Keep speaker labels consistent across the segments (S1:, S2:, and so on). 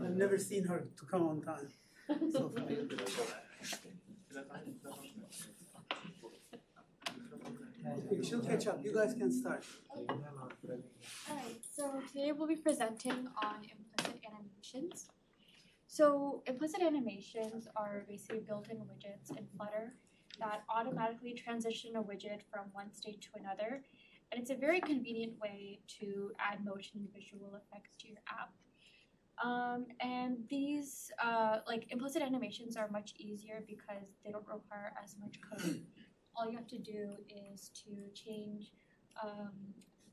S1: I've never seen her to come on time so far. Okay, she'll catch up. You guys can start.
S2: Alright, so today we'll be presenting on implicit animations. So implicit animations are basically built-in widgets in Flutter that automatically transition a widget from one state to another. And it's a very convenient way to add motion and visual effects to your app. And these like implicit animations are much easier because they don't require as much code. All you have to do is to change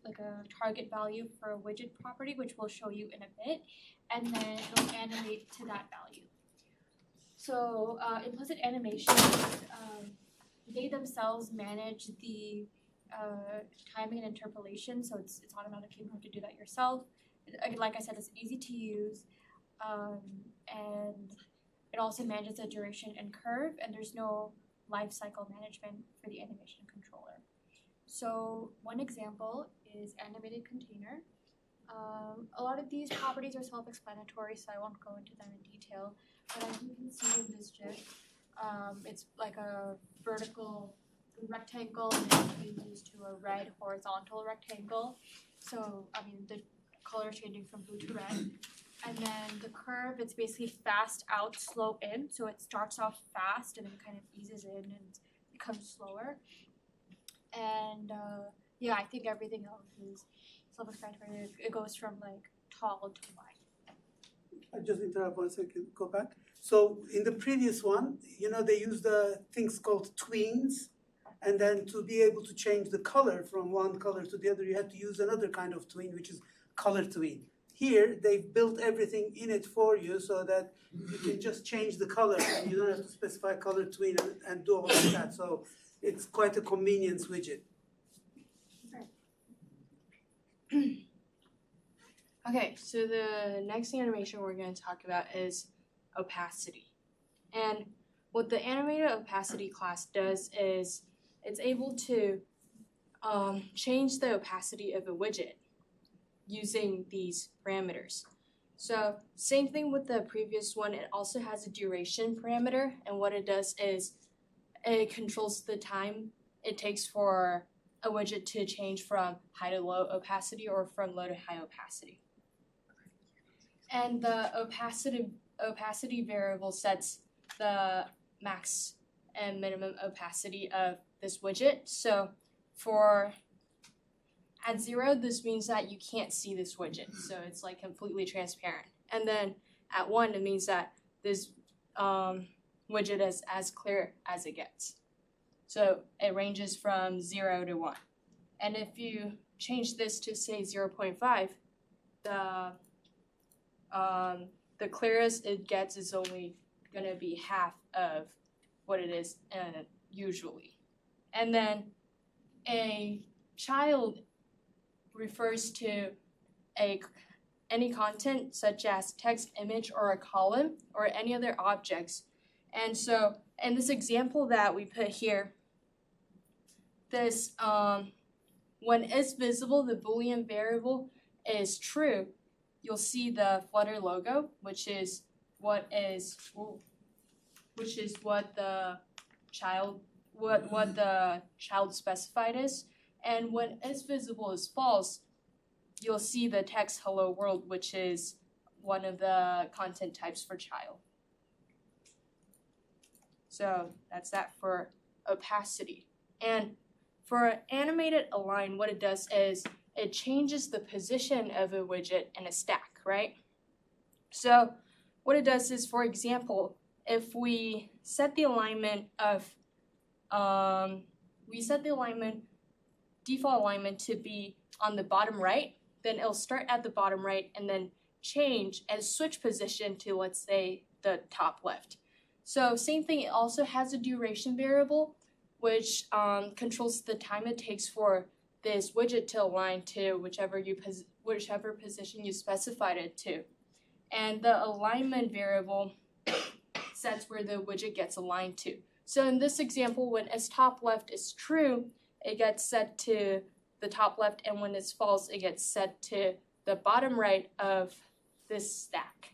S2: like a target value for a widget property, which we'll show you in a bit, and then it'll animate to that value. So implicit animations, they themselves manage the timing and interpolation, so it's automatic. You don't have to do that yourself. Like I said, it's easy to use, and it also manages the duration and curve, and there's no life cycle management for the animation controller. So one example is animated container. A lot of these properties are self-explanatory, so I won't go into them in detail. But as you can see in this GIF, it's like a vertical rectangle, and then changes to a red horizontal rectangle. So I mean the color changing from blue to red. And then the curve, it's basically fast out, slow in. So it starts off fast and then kind of eases in and becomes slower. And yeah, I think everything else is self-explanatory. It goes from like tall to wide.
S1: I just interrupt 1 second, go back. So in the previous one, you know, they used things called tweens. And then to be able to change the color from one color to the other, you had to use another kind of tween, which is color tween. Here, they've built everything in it for you so that you can just change the color and you don't have to specify color tween and do all of that. So it's quite a convenience widget.
S3: Okay, so the next animation we're going to talk about is opacity. And what the animated opacity class does is it's able to change the opacity of a widget using these parameters. So same thing with the previous one, it also has a duration parameter, and what it does is it controls the time it takes for a widget to change from high to low opacity or from low to high opacity. And the opacity variable sets the max and minimum opacity of this widget. So for at 0, this means that you can't see this widget, so it's like completely transparent. And then at 1, it means that this widget is as clear as it gets. So it ranges from 0 to 1. And if you change this to say 0.5, the clearest it gets is only going to be half of what it is usually. And then a child refers to any content such as text, image, or a column, or any other objects. And so in this example that we put here, this when it's visible, the Boolean variable is true, you'll see the Flutter logo, which is what the child specified is, and when is visible is false, you'll see the text hello world, which is one of the content types for child. So that's that for opacity. And for animated align, what it does is it changes the position of a widget in a stack, right? So what it does is, for example, if we set the alignment of default alignment to be on the bottom right, then it'll start at the bottom right and then change and switch position to, let's say, the top left. So same thing, it also has a duration variable, which controls the time it takes for this widget to align to whichever position you specified it to. And the alignment variable sets where the widget gets aligned to. So in this example, when its top left is true, it gets set to the top left, and when it's false, it gets set to the bottom right of this stack.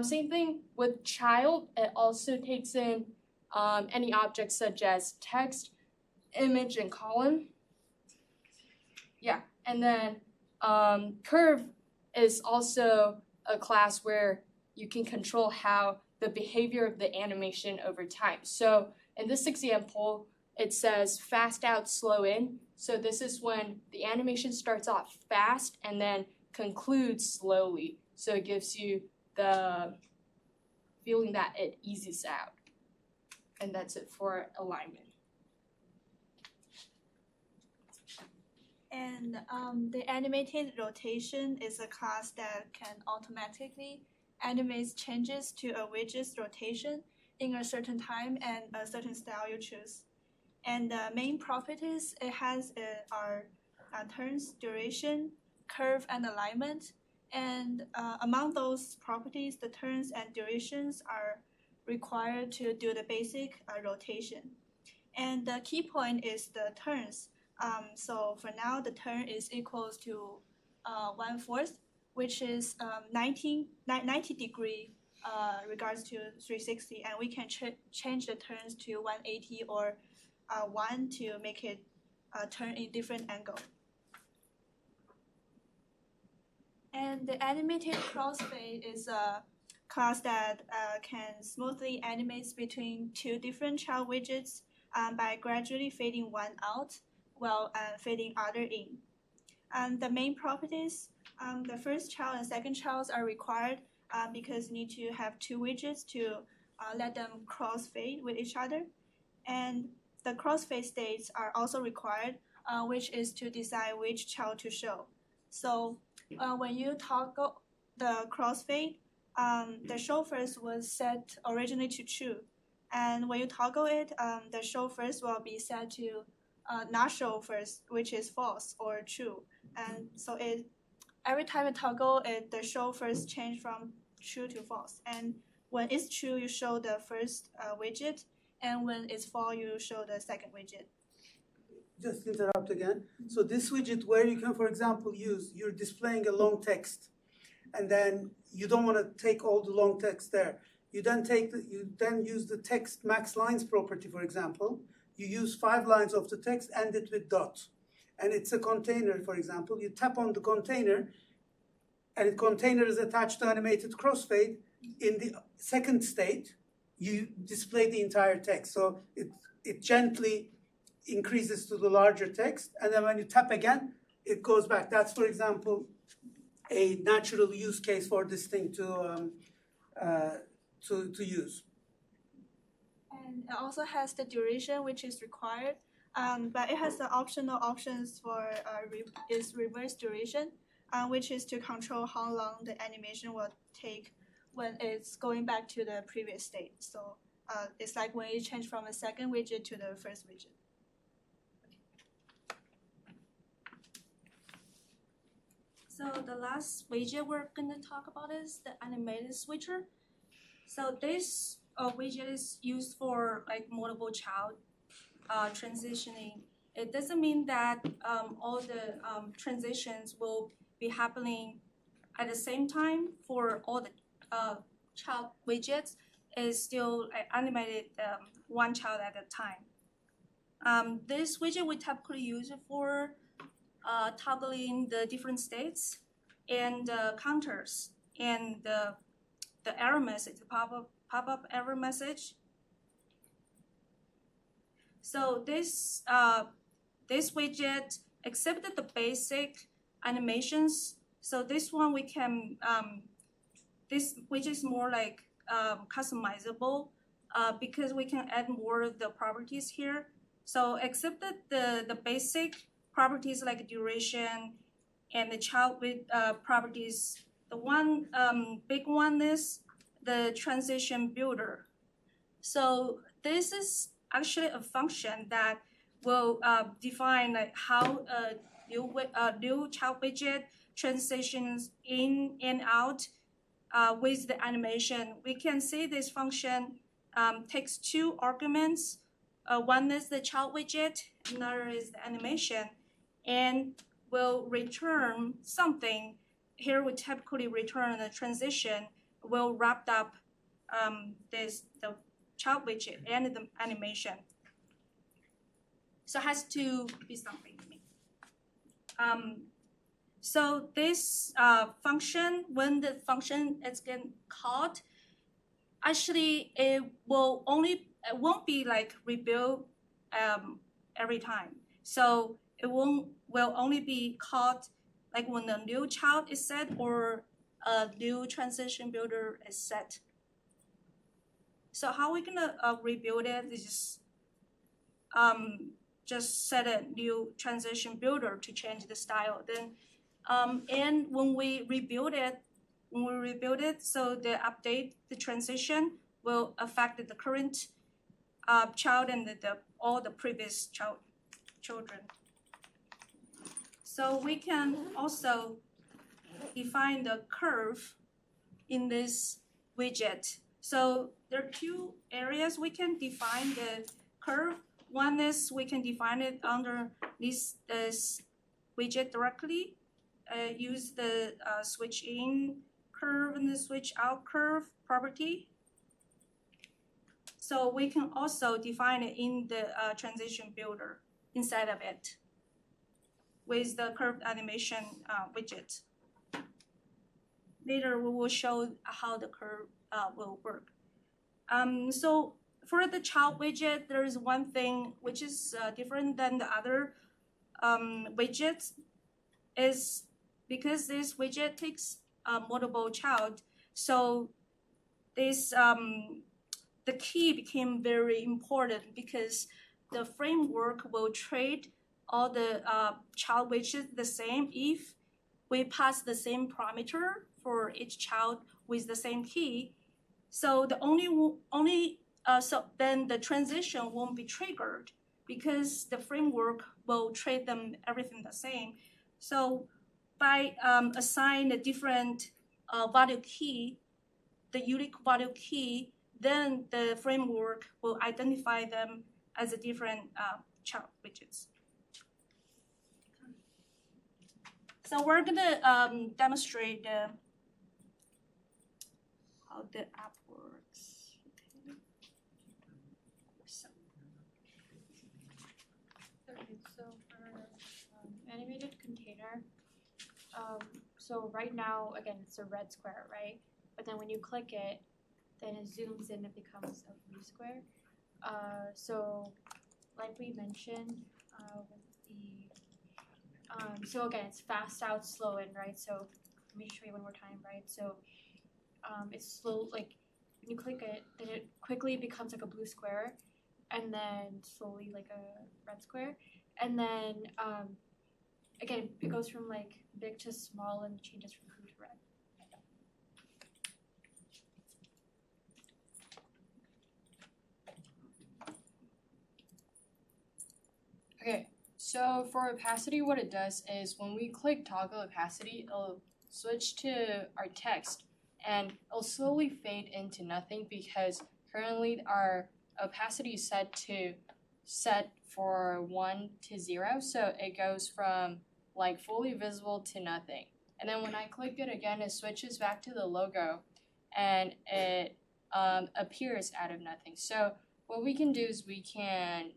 S3: Same thing with child. It also takes in any objects such as text, image, and column. Yeah, and then curve is also a class where you can control how the behavior of the animation over time. So in this example, it says fast out, slow in. So this is when the animation starts off fast and then concludes slowly. So it gives you the feeling that it eases out. And that's it for alignment.
S4: And the animated rotation is a class that can automatically animate changes to a widget's rotation in a certain time and a certain style you choose. And the main properties it has are turns, duration, curve, and alignment. And among those properties, the turns and durations are required to do the basic rotation. And the key point is the turns. So for now, the turn is equals to 1/4, which is 90 degree regards to 360, and we can change the turns to 180 or 1 to make it turn in different angle. And the animated crossfade is a class that can smoothly animate between two different child widgets by gradually fading one out while fading other in. And the main properties, the first child and second child are required because you need to have two widgets to let them crossfade with each other. And the crossfade states are also required, which is to decide which child to show. So when you toggle the crossfade, the show first was set originally to true. And when you toggle it, the show first will be set to not show first, which is false or true. And so every time you toggle it, the show first change from true to false. And when it's true, you show the first widget, and when it's false, you show the second widget.
S1: Just interrupt again. So this widget where you can, for example, you're displaying a long text, and then you don't want to take all the long text there. You then use the text max lines property, for example. You use 5 lines of the text, end it with dot. And it's a container, for example. You tap on the container, and the container is attached to animated crossfade. In the second state, you display the entire text. So it gently increases to the larger text, and then when you tap again, it goes back. That's, for example, a natural use case for this thing to use.
S4: And it also has the duration, which is required, but it has the optional options for is reverse duration, which is to control how long the animation will take when it's going back to the previous state. So it's like when you change from a second widget to the first widget.
S5: So the last widget we're going to talk about is the animated switcher. So this widget is used for like multiple child transitioning. It doesn't mean that all the transitions will be happening at the same time for all the child widgets is still animated one child at a time. This widget we typically use for toggling the different states and counters and the error message, the pop-up error message. So this widget accepted the basic animations. So this one we can this widget is more like customizable because we can add more of the properties here. So accepted the basic properties like duration and the child with properties. The one big one is the transition builder. So this is actually a function that will define like how new child widget transitions in and out with the animation. We can see this function takes two arguments. One is the child widget, another is the animation, and will return something. Here we typically return the transition will wrap up the child widget and the animation. So it has to be something. So this function, when the function is getting called, actually it won't be like rebuilt every time. So it will only be called like when a new child is set or a new transition builder is set. So how we're gonna rebuild it is just set a new transition builder to change the style. Then and when we rebuild it, so the update, the transition will affect the current child and all the previous children. So we can also define the curve in this widget. So there are two areas we can define the curve. One is we can define it under this widget directly. Use the switch in curve and the switch out curve property. So we can also define it in the transition builder inside of it with the curved animation widget. Later we will show how the curve will work. So for the child widget, there is one thing which is different than the other widgets, is because this widget takes multiple child. So this the key became very important because the framework will treat all the child widgets the same if we pass the same parameter for each child with the same key. So the so then the transition won't be triggered because the framework will treat them everything the same. So by assign a different value key, the unique value key, then the framework will identify them as a different child widgets. So we're gonna demonstrate how the app works. Okay.
S2: So for animated container, so right now, again, it's a red square, right? But then when you click it, then it zooms in and becomes a blue square. So like we mentioned with the, so again, it's fast out, slow in, right? So let me show you one more time, right? So it's slow, like when you click it, then it quickly becomes like a blue square, and then slowly like a red square. And then again, it goes from like big to small and changes from blue to red.
S3: Okay, so for opacity, what it does is when we click toggle opacity, it'll switch to our text and it'll slowly fade into nothing because currently our opacity is set for 1 to 0, so it goes from like fully visible to nothing. And then when I click it again, it switches back to the logo and it appears out of nothing. So what we can do is we can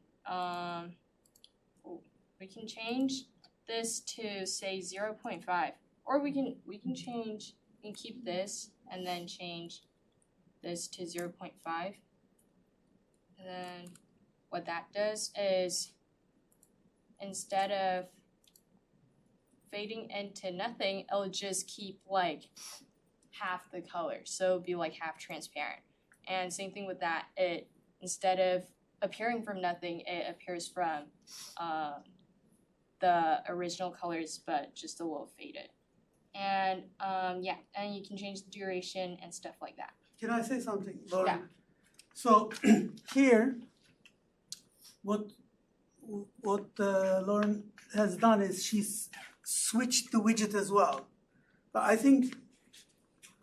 S3: change this to say 0.5, or we can change and keep this and then change this to 0.5. And then what that does is, instead of fading into nothing, it'll just keep like half the color, so it'll be like half transparent. And same thing with that, it, instead of appearing from nothing, it appears from the original colors, but just a little faded. And yeah, and you can change the duration and stuff like that.
S1: Can I say something, Lauren?
S3: Yeah.
S1: So here, what Lauren has done is she's switched the widget as well. But I think,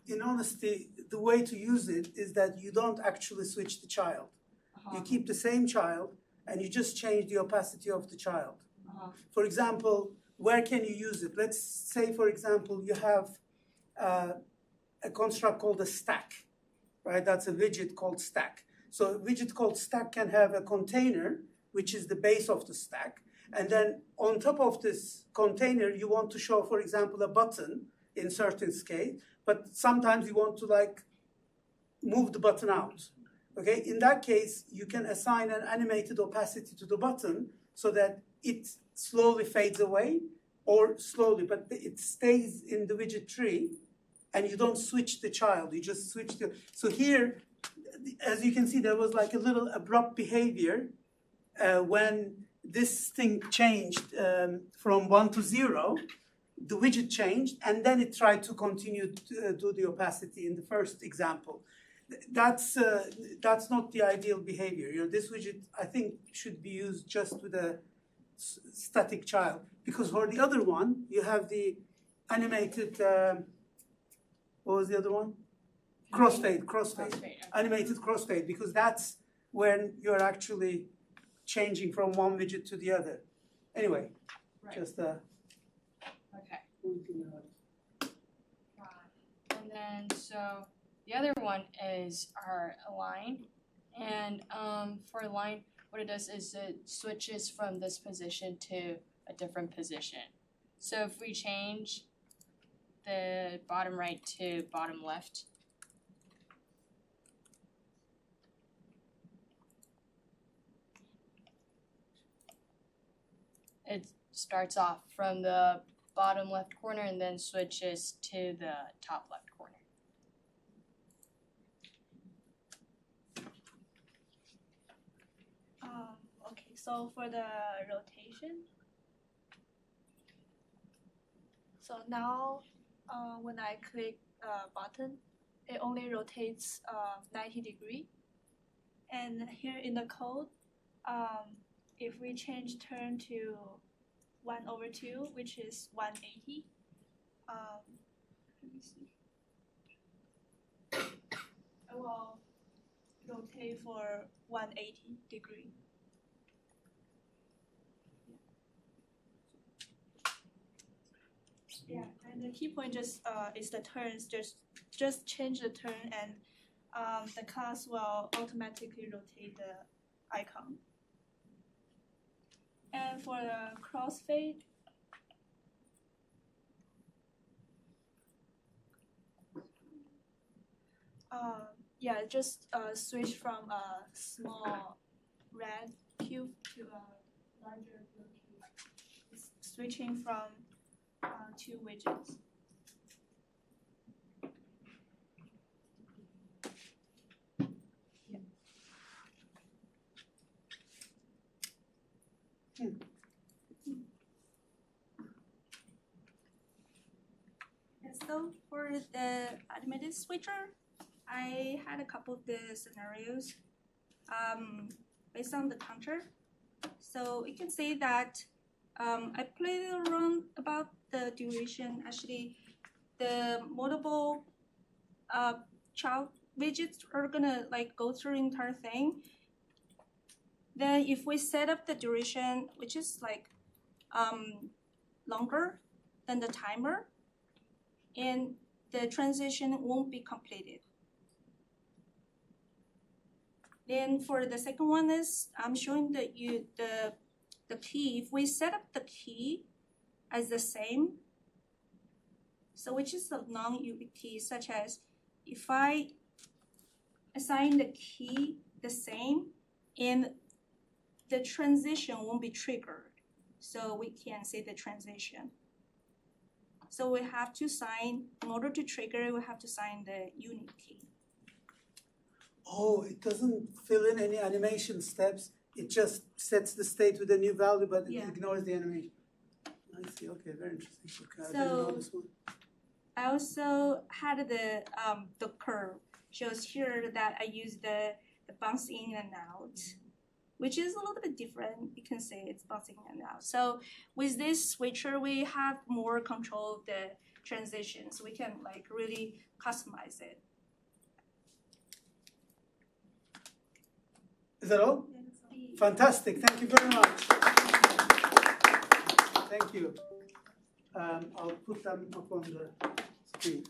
S1: in honesty, the way to use it is that you don't actually switch the child. You keep the same child and you just change the opacity of the child. For example, where can you use it? Let's say, for example, you have a construct called a stack, right? That's a widget called stack. So a widget called stack can have a container, which is the base of the stack. And then on top of this container, you want to show, for example, a button in certain scale, but sometimes you want to like move the button out. Okay, in that case, you can assign an animated opacity to the button so that it slowly fades away, or slowly, but it stays in the widget tree, and you don't switch the child, you just switch the, so here, as you can see, there was like a little abrupt behavior when this thing changed from 1 to 0, the widget changed, and then it tried to continue to do the opacity in the first example. That's not the ideal behavior. You know, this widget, I think, should be used just with a static child, because for the other one, you have the animated, what was the other one? Crossfade.
S3: Okay.
S1: Animated crossfade, because that's when you're actually changing from one widget to the other. Anyway,
S3: Right.
S1: just
S3: Okay. And then so the other one is our align, and for align, what it does is it switches from this position to a different position. So if we change the bottom right to bottom left, it starts off from the bottom left corner and then switches to the top left corner.
S4: Okay, so for the rotation, so now when I click button, it only rotates 90 degree. And here in the code, if we change turn to 1/2, which is 180, let me see. It will rotate for 180 degree. Yeah, and the key point just is the turns. Just change the turn, and the class will automatically rotate the icon. And for the crossfade, yeah, just switch from a small red cube to a larger blue cube. It's switching from 2 widgets.
S5: And so for the animated switcher, I had a couple of the scenarios based on the counter. So you can see that I played around about the duration. Actually, the multiple child widgets are gonna like go through the entire thing. Then if we set up the duration, which is like longer than the timer, and the transition won't be completed. Then for the second one is I'm showing the key. If we set up the key as the same, so which is a non-unique key, such as if I assign the key the same, and the transition won't be triggered, so we can see the transition. So we have to sign, in order to trigger it, we have to sign the unique key.
S1: Oh, it doesn't fill in any animation steps. It just sets the state with a new value, but it
S5: Yeah.
S1: ignores the animation. I see. Okay, very interesting. Okay, I didn't know
S5: So-
S1: this one.
S5: I also had the curve. Shows here that I use the bounce in and out, which is a little bit different. You can say it's bouncing in and out. So with this switcher, we have more control of the transitions. We can like really customize it.
S1: Is that all? Fantastic. Thank you very much. Thank you. I'll put them up on the screen.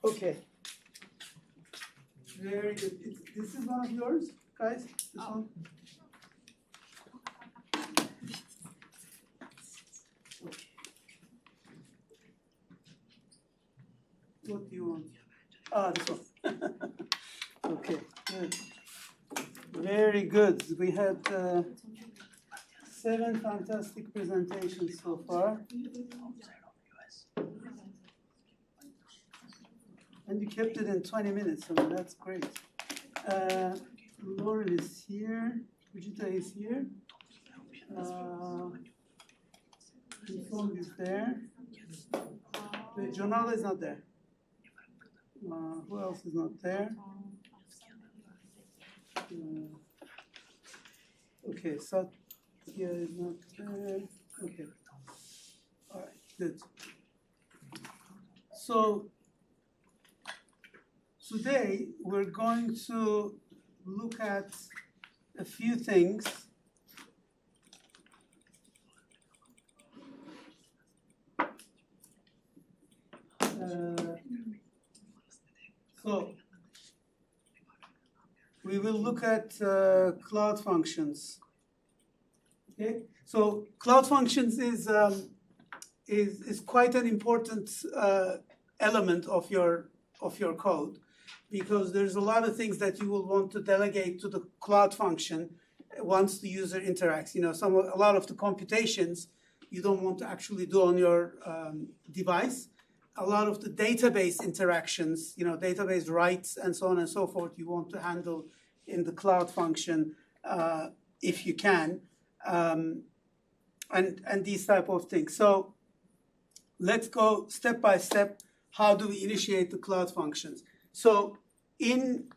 S1: Okay. Very good. This is one of yours, guys? This one? Okay. What do you want? Ah, this one. Okay, good. Very good. We had 7 fantastic presentations so far. And you kept it in 20 minutes, so that's great. Lauren is here, Vijita is here. Song is there. Jonala is not there. Who else is not there? Okay, Satya is not there. Okay. All right, good. So today we're going to look at a few things. So we will look at cloud functions. Okay, so cloud functions is quite an important element of your code, because there's a lot of things that you will want to delegate to the cloud function once the user interacts. You know, a lot of the computations you don't want to actually do on your device. A lot of the database interactions, you know, database writes and so on and so forth, you want to handle in the cloud function if you can, and these type of things. So let's go step by step. How do we initiate the cloud functions? So in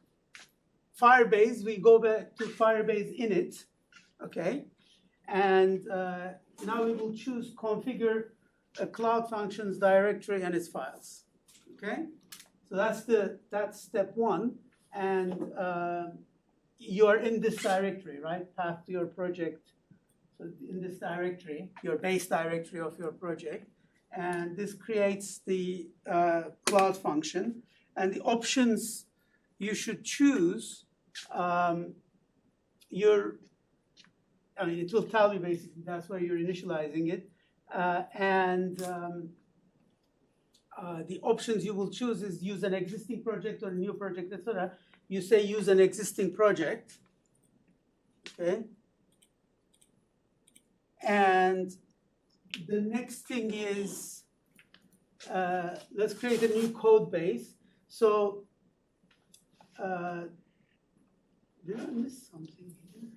S1: Firebase, we go back to Firebase init, okay? And now we will choose configure a cloud functions directory and its files, okay? So that's step 1, and you are in this directory, right? Path to your project. So in this directory, your base directory of your project, and this creates the cloud function, and the options you should choose. It will tell you basically that's where you're initializing it. The options you will choose is use an existing project or a new project, etc. You say use an existing project, okay? And the next thing is, let's create a new code base. So, did I miss something here?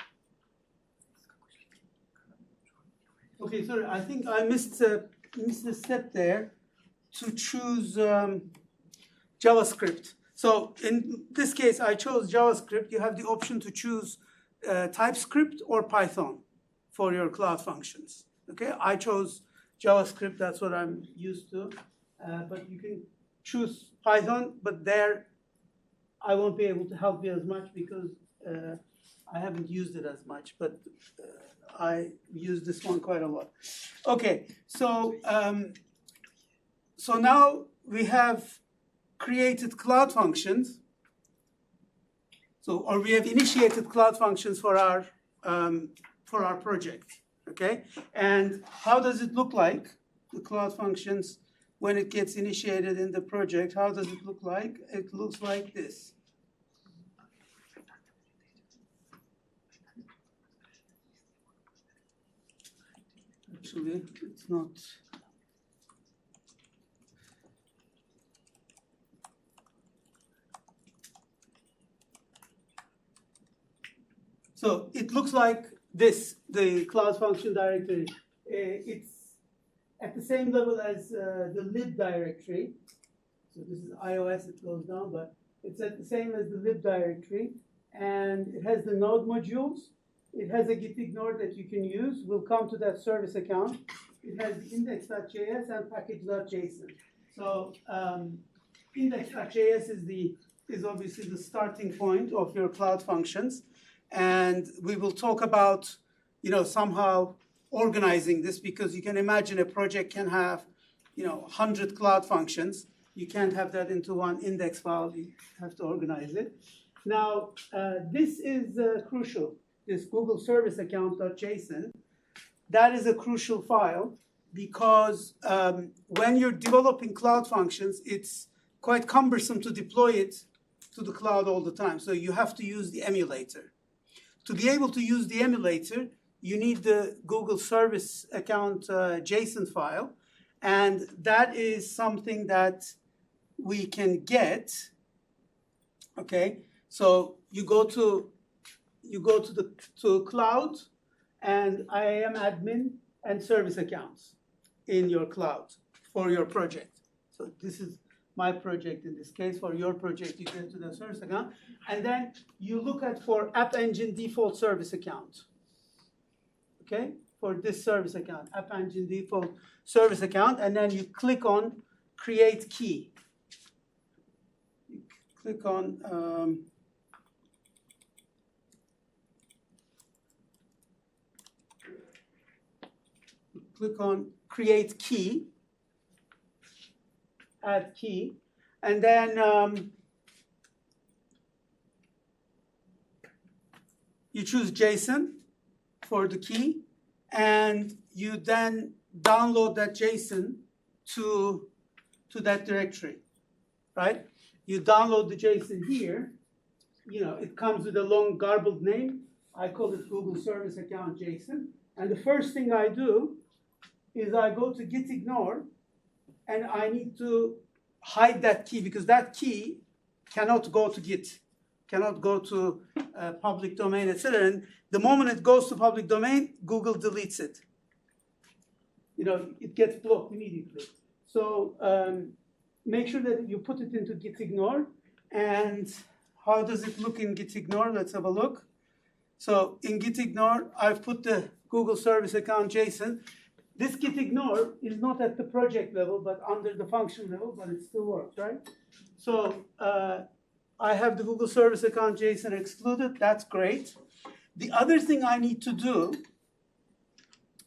S1: Okay, sorry, I think I missed a step there to choose JavaScript. So in this case, I chose JavaScript. You have the option to choose TypeScript or Python for your cloud functions. Okay, I chose JavaScript. That's what I'm used to. But you can choose Python. But there, I won't be able to help you as much because I haven't used it as much. But I use this one quite a lot. Okay, so so now we have created cloud functions. So, or we have initiated Cloud Functions for our project, okay? And how does it look like, the Cloud Functions, when it gets initiated in the project? How does it look like? It looks like this. Actually, it's not. So it looks like this, the Cloud Function directory. It's at the same level as the lib directory. So this is iOS, it goes down, but it's at the same as the lib directory. And it has the node modules. It has a gitignore that you can use. We'll come to that service account. It has index.js and package.json. So index.js is obviously the starting point of your Cloud Functions. And we will talk about, somehow organizing this, because you can imagine a project can have, 100 Cloud Functions. You can't have that into one index file. You have to organize it. Now, this is crucial. This Google Service Account.json, that is a crucial file, because when you're developing Cloud Functions, it's quite cumbersome to deploy it to the cloud all the time. So you have to use the emulator. To be able to use the emulator, you need the Google Service Account JSON file, and that is something that we can get. Okay, so you go to cloud and IAM admin and service accounts in your cloud for your project. So this is my project in this case. For your project, you get to the service account, and then you look at for App Engine default service account. Okay, for this service account, App Engine default service account, and then you click on create key. You click on create key, add key, and then you choose JSON for the key, and you then download that JSON to that directory, right? You download the JSON here. It comes with a long garbled name. I call it Google Service Account JSON. And the first thing I do is I go to gitignore, and I need to hide that key, because that key cannot go to Git, cannot go to public domain, etc. And the moment it goes to public domain, Google deletes it. It gets blocked immediately. So make sure that you put it into gitignore. And how does it look in gitignore? Let's have a look. So in gitignore, I've put the Google Service Account JSON. This gitignore is not at the project level, but under the function level, but it still works, right? So I have the Google Service Account JSON excluded. That's great. The other thing I need to do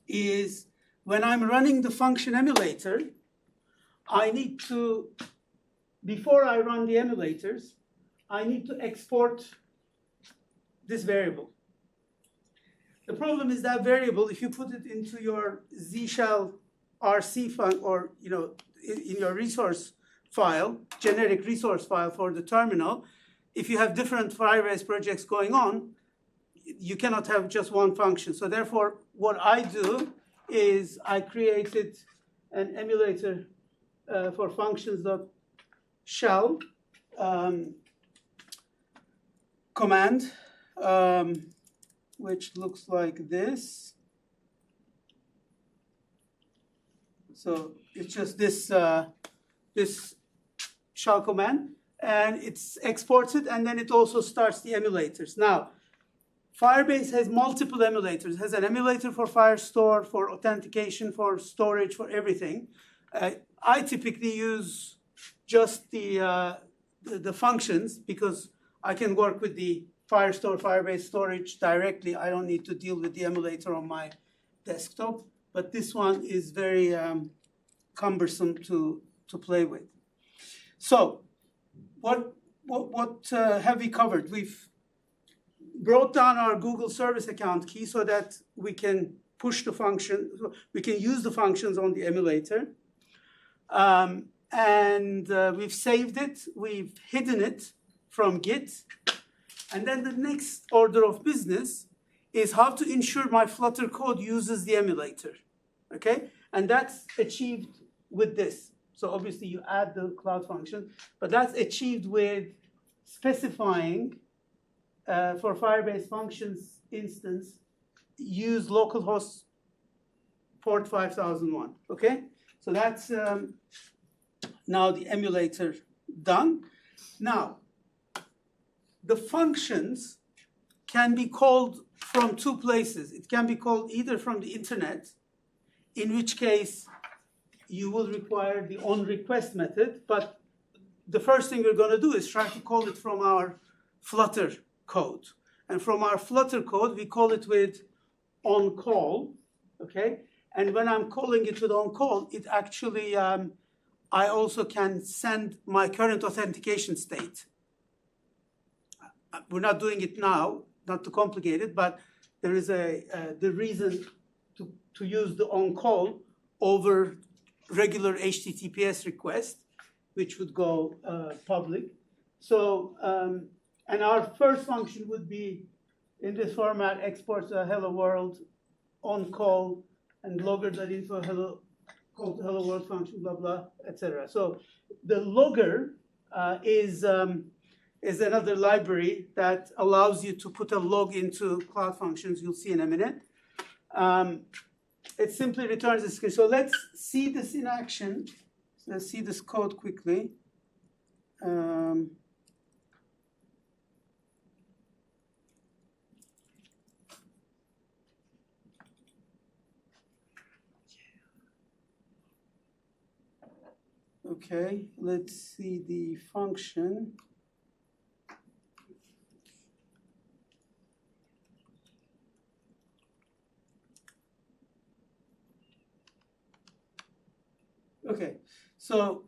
S1: is, when I'm running the function emulator, I need to, before I run the emulators, I need to export this variable. The problem is that variable, if you put it into your Z shell RC file, or in your resource file, generic resource file for the terminal, if you have different Firebase projects going on, you cannot have just one function. So therefore, what I do is I created an emulator for functions.shell command, which looks like this. So it's just this this shell command, and it exports it, and then it also starts the emulators. Now, Firebase has multiple emulators. It has an emulator for Firestore, for authentication, for storage, for everything. I typically use just the functions, because I can work with the Firestore, Firebase storage directly. I don't need to deal with the emulator on my desktop. But this one is very cumbersome to play with. So what have we covered? We've brought down our Google service account key so that we can push the function, we can use the functions on the emulator. We've saved it, we've hidden it from Git. And then the next order of business is how to ensure my Flutter code uses the emulator, okay? And that's achieved with this. So obviously you add the cloud function, but that's achieved with specifying for Firebase functions instance, use localhost port 5001, okay? So that's now the emulator done. Now, the functions can be called from two places. It can be called either from the internet, in which case you will require the onRequest method, but the first thing we're going to do is try to call it from our Flutter code. And from our Flutter code, we call it with onCall, okay? And when I'm calling it with onCall, it actually, I also can send my current authentication state. We're not doing it now, not to complicate it, but there is the reason to use the onCall over regular HTTPS request, which would go public. So, and our first function would be in this format, exports a hello world, onCall, and logger.info hello, called hello world function, blah, blah, etc. So the logger is another library that allows you to put a log into Cloud Functions. You'll see in a minute. It simply returns a screen. So let's see this in action. Let's see this code quickly. Okay, let's see the function. Okay, so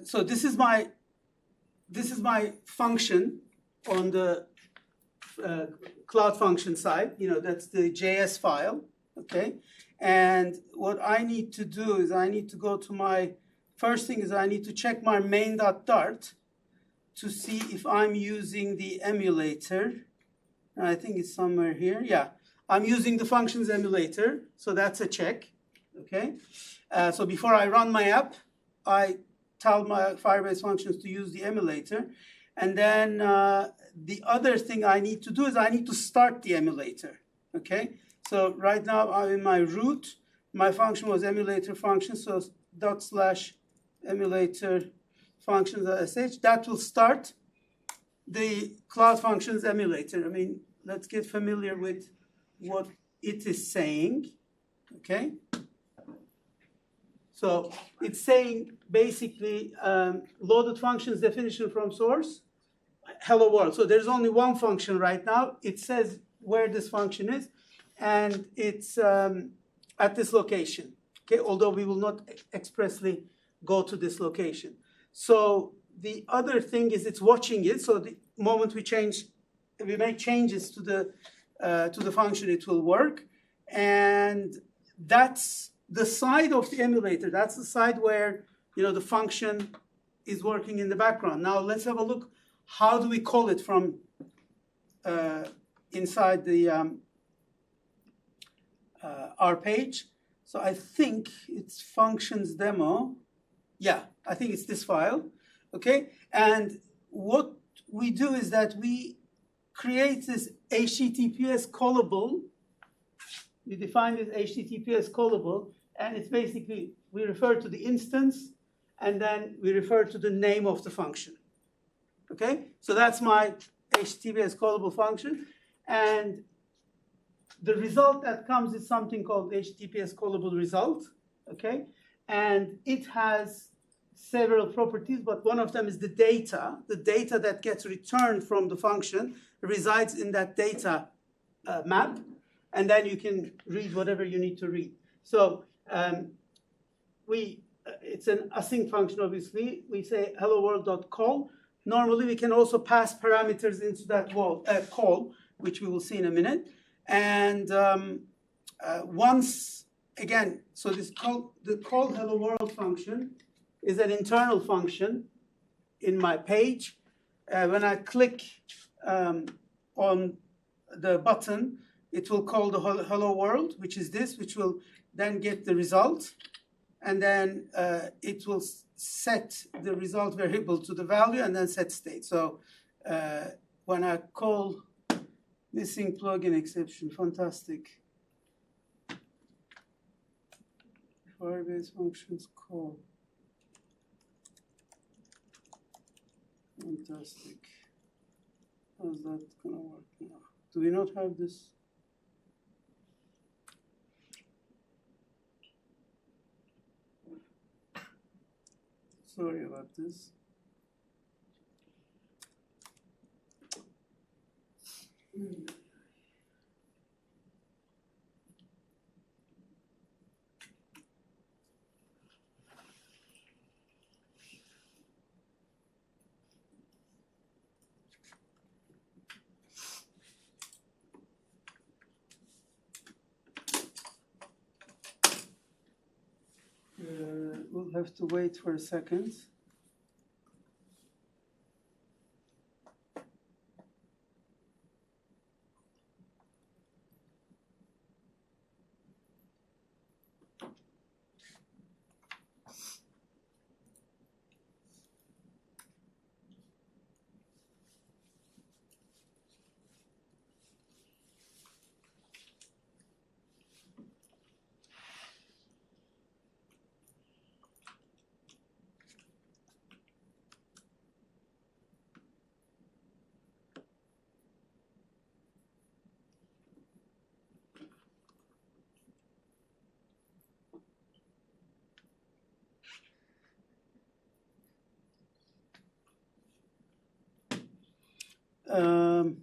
S1: so this is my function on the Cloud Function side. You know, that's the JS file. Okay, and what I need to do is I need to go to my first thing is I need to check my main.dart to see if I'm using the emulator. I think it's somewhere here. Yeah. I'm using the functions emulator, so that's a check, okay? So before I run my app, I tell my Firebase functions to use the emulator. And then the other thing I need to do is I need to start the emulator, okay? So right now I'm in my root. My function was emulator function, so /emulator functions.sh. That will start the Cloud Functions emulator. I mean, let's get familiar with what it is saying, okay? So it's saying basically loaded functions definition from source, hello world. So there's only one function right now. It says where this function is, and it's at this location, okay? Although we will not expressly go to this location. So the other thing is it's watching it. So the moment we make changes to the function, it will work. And that's the side of the emulator. That's the side where, you know, the function is working in the background. Now let's have a look. How do we call it from inside the our page? So I think it's functions demo. Yeah, I think it's this file. Okay, and what we do is that we create this HTTPS callable. We define this HTTPS callable, and it's basically, we refer to the instance, and then we refer to the name of the function. Okay, so that's my HTTPS callable function, and the result that comes is something called HTTPS callable result. Okay, and it has several properties, but one of them is the data. The data that gets returned from the function resides in that data map, and then you can read whatever you need to read. So it's an async function, obviously. We say hello world.call, normally we can also pass parameters into that call, which we will see in a minute. And once again, so the call hello world function is an internal function in my page. When I click on the button, it will call the hello world, which is this, which will then get the result, and then it will set the result variable to the value and then set state. So when I call missing plugin exception, fantastic. Firebase functions call. Fantastic. How's that gonna work now? Do we not have this? Sorry about this. We'll have to wait for a second. Um,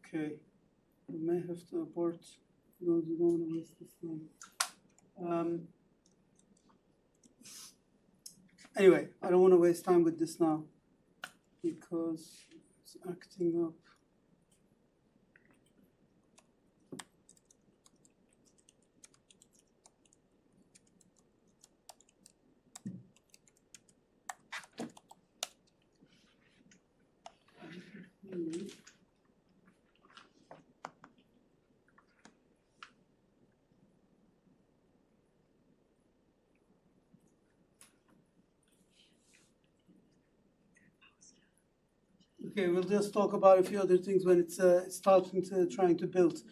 S1: okay, we may have to abort. No, you don't want to waste this time. Anyway, I don't want to waste time with this now because it's acting up. Okay, we'll just talk about a few other things when it's starting to trying to build.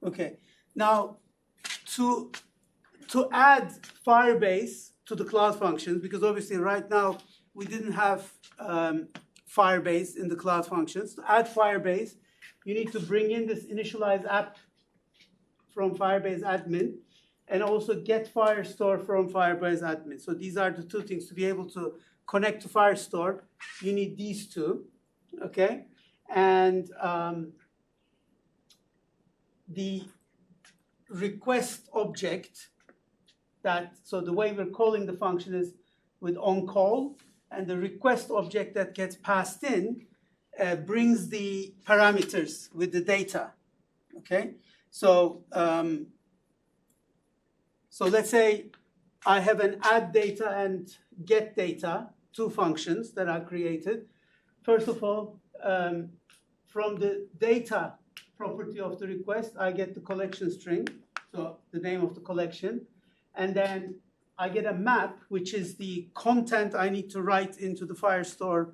S1: Okay, now to add Firebase to the Cloud Functions, because obviously right now we didn't have Firebase in the Cloud Functions. To add Firebase, you need to bring in this initialize app from Firebase admin, and also get Firestore from Firebase admin. So these are the two things. To be able to connect to Firestore, you need these two, okay? And the request object so the way we're calling the function is with onCall, and the request object that gets passed in brings the parameters with the data, okay? So, so let's say I have an add data and get data, two functions that are created. First of all, from the data property of the request, I get the collection string, so the name of the collection. And then I get a map, which is the content I need to write into the Firestore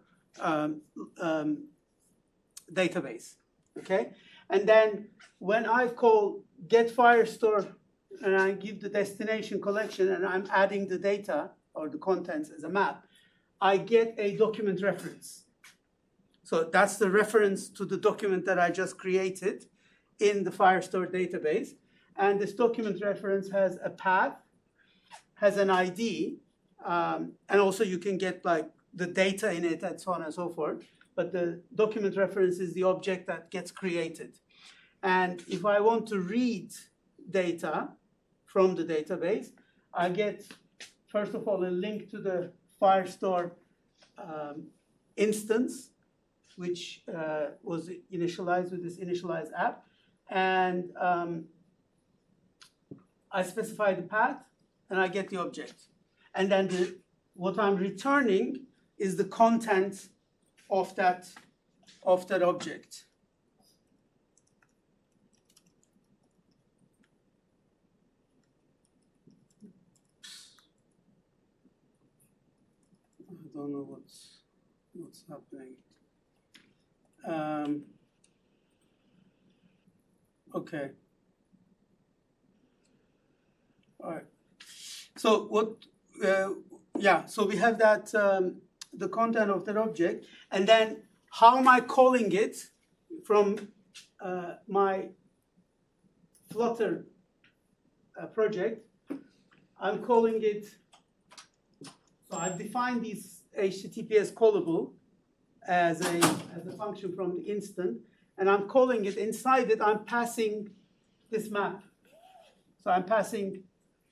S1: database, okay? And then when I call get Firestore and I give the destination collection and I'm adding the data or the contents as a map, I get a document reference. So that's the reference to the document that I just created in the Firestore database. And this document reference has a path, has an ID, and also you can get like the data in it and so on and so forth. But the document reference is the object that gets created. And if I want to read data from the database, I get, first of all, a link to the Firestore instance, which was initialized with this initialize app. And I specify the path, and I get the object. And then what I'm returning is the content of that object. I don't know what's happening. Okay. All right. So what? So we have that the content of that object, and then how am I calling it from my Flutter project? I'm calling it. So I've defined this HTTPS callable as a function from the instant, and I'm calling it. Inside it, I'm passing this map. So I'm passing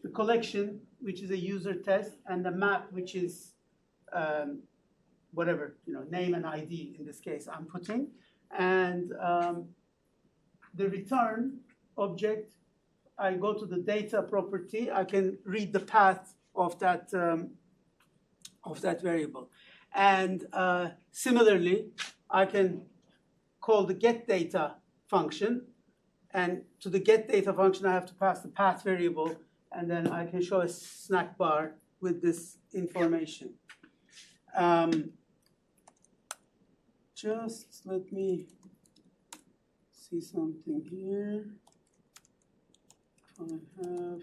S1: the collection, which is a user test, and the map, which is whatever, name and ID in this case I'm putting. And the return object, I go to the data property, I can read the path of that variable. And similarly, I can call the getData function, and to the getData function I have to pass the path variable, and then I can show a snack bar with this information. Just let me see something here. I have.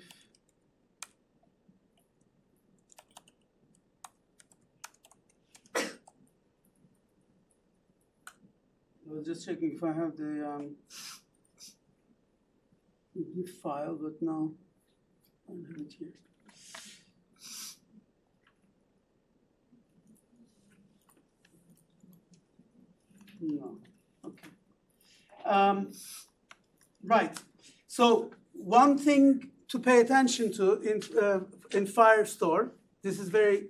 S1: I was just checking if I have the GIF file, but no, I don't have it here. No, okay. Right. So one thing to pay attention to in Firestore, this is very,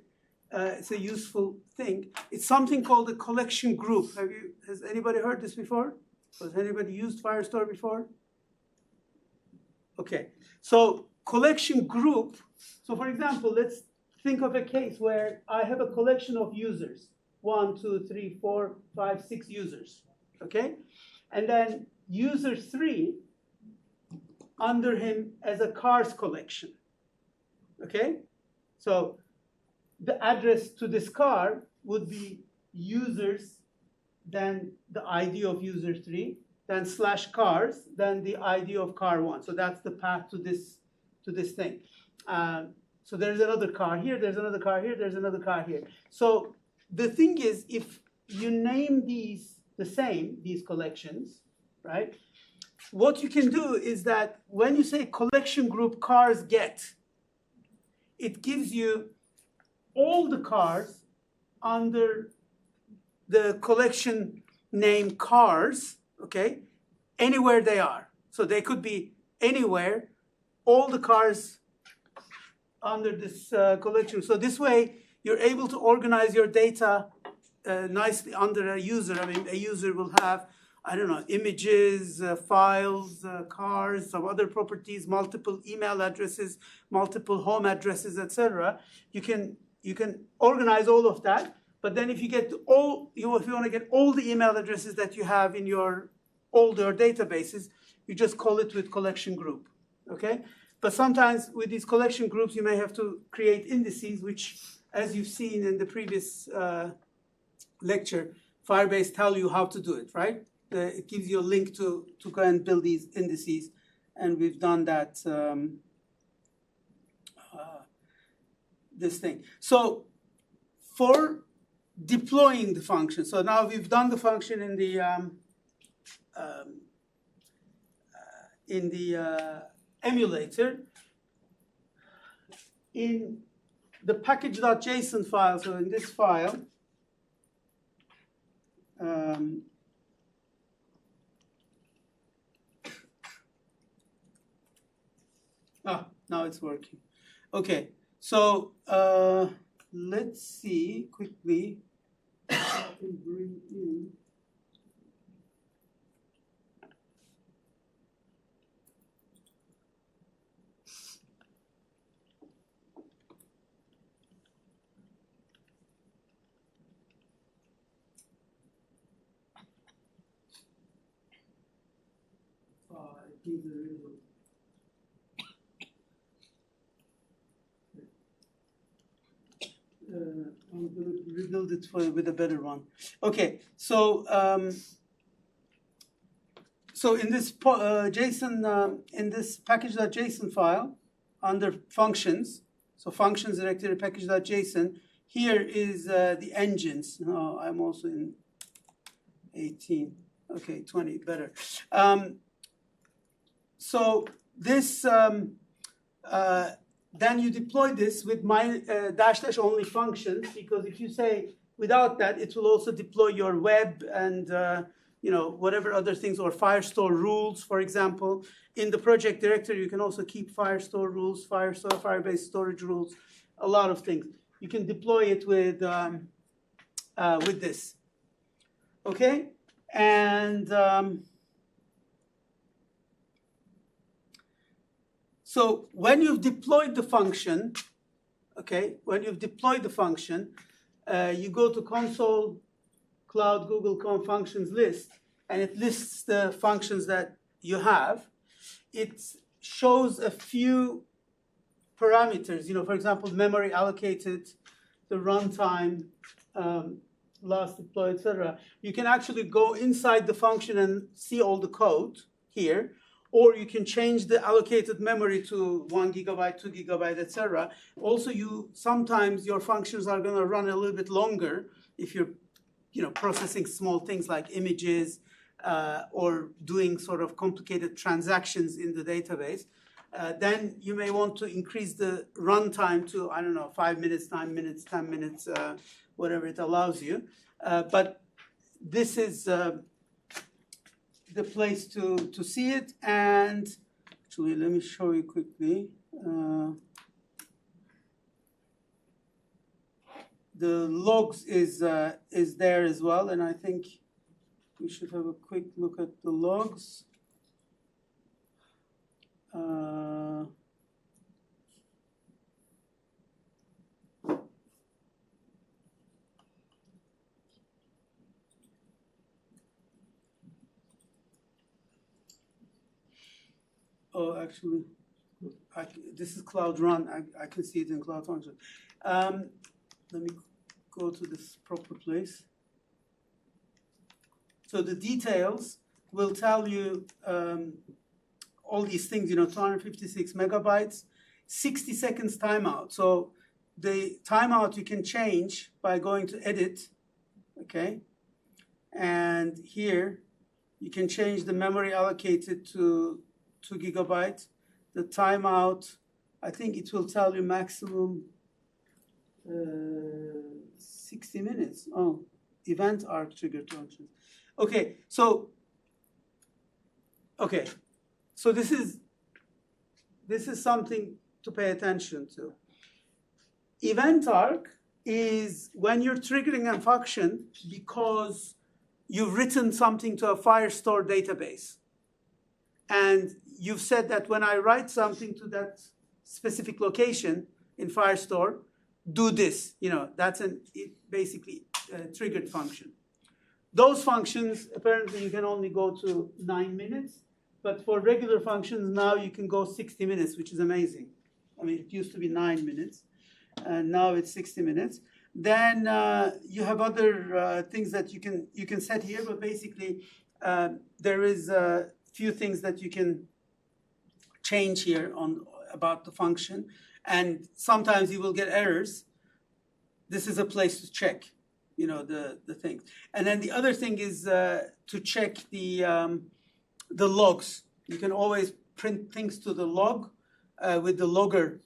S1: it's a useful thing. It's something called a collection group. Has anybody heard this before? Has anybody used Firestore before? Okay. So collection group. So for example, let's think of a case where I have a collection of users. 1, 2, 3, 4, 5, 6 users, okay? And then user 3 under him as a cars collection, okay? So the address to this car would be users, then the ID of user 3, then /cars, then the ID of car 1. So that's the path to this thing. So there's another car here, there's another car here, there's another car here. So the thing is, if you name these the same, these collections, right? What you can do is that when you say collection group cars get, it gives you all the cars under the collection name cars, okay, anywhere they are. So they could be anywhere, all the cars under this collection. So this way, you're able to organize your data nicely under a user. I mean, a user will have, I don't know, images, files, cars, some other properties, multiple email addresses, multiple home addresses, etc. You can organize all of that. But then if you get if you want to get all the email addresses that you have in your older databases, you just call it with collection group. Okay? But sometimes with these collection groups, you may have to create indices, which, as you've seen in the previous lecture, Firebase tell you how to do it, right? it gives you a link to go and build these indices, and we've done that. This thing. So for deploying the function, so now we've done the function in the emulator. In the package.json file, so in this file, now it's working. Okay, so let's see quickly. I can bring in. It needs a reload. I'm going to rebuild it with a better one. Okay, so in this JSON, in this package.json file, under functions, so functions directory package.json, here is the engines. Oh, I'm also in 18. Okay, 20, better. So this, then you deploy this with my -- only functions, because if you say without that, it will also deploy your web and whatever other things, or Firestore rules, for example. In the project directory, you can also keep Firestore rules, Firebase storage rules, a lot of things. You can deploy it with this. Okay, and so when you've deployed the function, you go to console cloud Google functions list, and it lists the functions that you have. It shows a few parameters, for example, memory allocated, the runtime, last deploy, etc. You can actually go inside the function and see all the code here, or you can change the allocated memory to 1 gigabyte, 2 gigabyte, etc. Also, sometimes your functions are going to run a little bit longer if you're processing small things like images or doing sort of complicated transactions in the database. Then you may want to increase the runtime to, 5 minutes, 9 minutes, 10 minutes, whatever it allows you. But this is the place to see it. And actually, let me show you quickly. The logs is there as well, and I think we should have a quick look at the logs. Oh, actually, this is Cloud Run. I can see it in Cloud Function. Let me go to this proper place. So the details will tell you all these things, 256 megabytes, 60 seconds timeout. So the timeout you can change by going to edit, okay? And here you can change the memory allocated to 2 gigabytes. The timeout, I think it will tell you maximum 60 minutes. Oh, event arc triggered functions. Okay, so this is something to pay attention to. Event arc is when you're triggering a function because you've written something to a Firestore database. And you've said that when I write something to that specific location in Firestore, do this. That's basically a triggered function. Those functions, apparently you can only go to 9 minutes, but for regular functions now you can go 60 minutes, which is amazing. I mean, it used to be 9 minutes, and now it's 60 minutes. Then you have other things that you can set here, but basically there is a few things that you can change here on about the function, and sometimes you will get errors. This is a place to check, you know, the things. And then the other thing is to check the logs. You can always print things to the log with the logger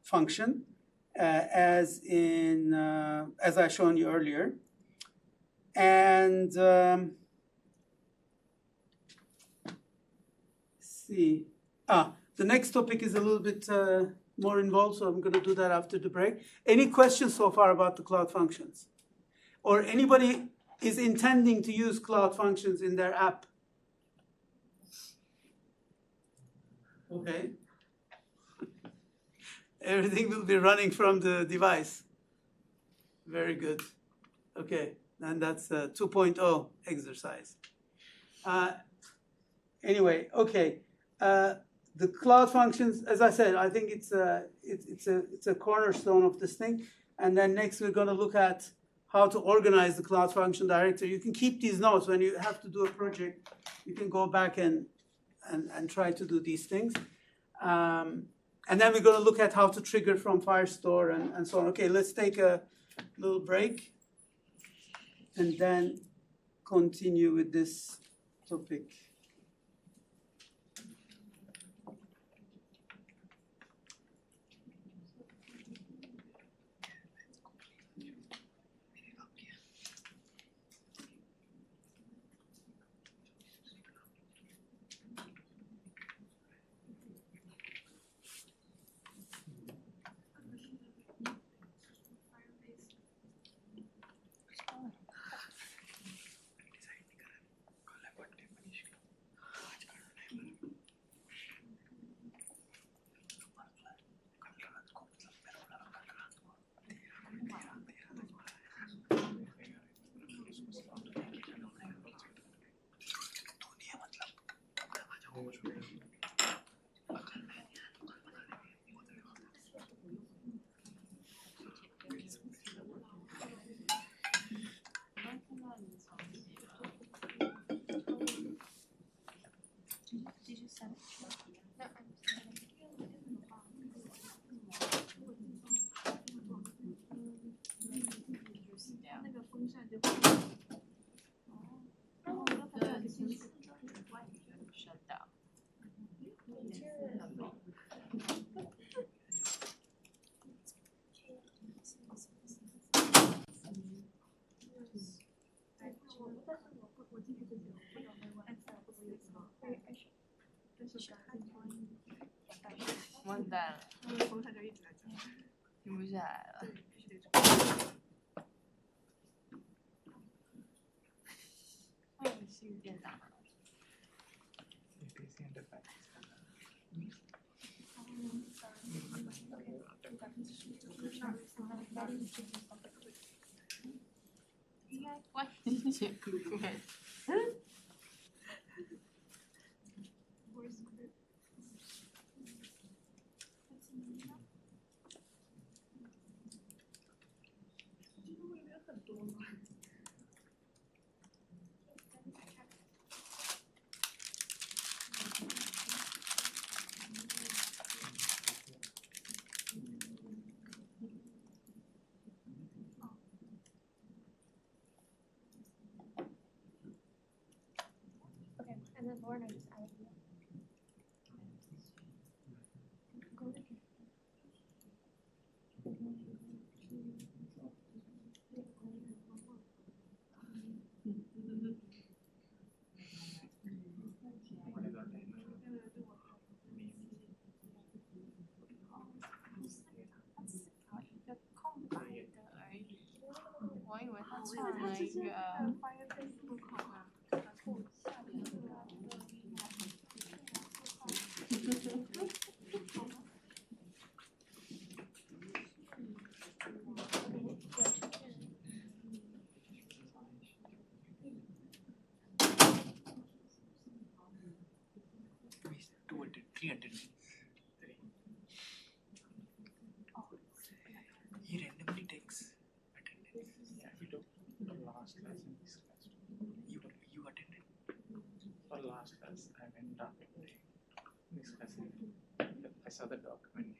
S1: function, as I shown you earlier. And see, the next topic is a little bit more involved, so I'm going to do that after the break. Any questions so far about the cloud functions? Or anybody is intending to use cloud functions in their app? Okay. Everything will be running from the device. Very good. Okay, and that's a 2.0 exercise. Anyway, okay. The cloud functions, as I said, I think it's a cornerstone of this thing. And then next we're going to look at how to organize the cloud function directory. You can keep these notes when you have to do a project. You can go back and try to do these things. And then we're going to look at how to trigger from Firestore and so on. Okay, let's take a little break and then continue with this topic.
S2: Did you send it? No, I'm shut down.完蛋了，停不下来了。新电脑。应该关进去不会。And then Lauren, I just added you. Go to空白的而已，我以为他创了一个。
S6: He randomly takes attendance. Yeah, we took the last class and this class. You took much because I went up in the specific. I saw the document.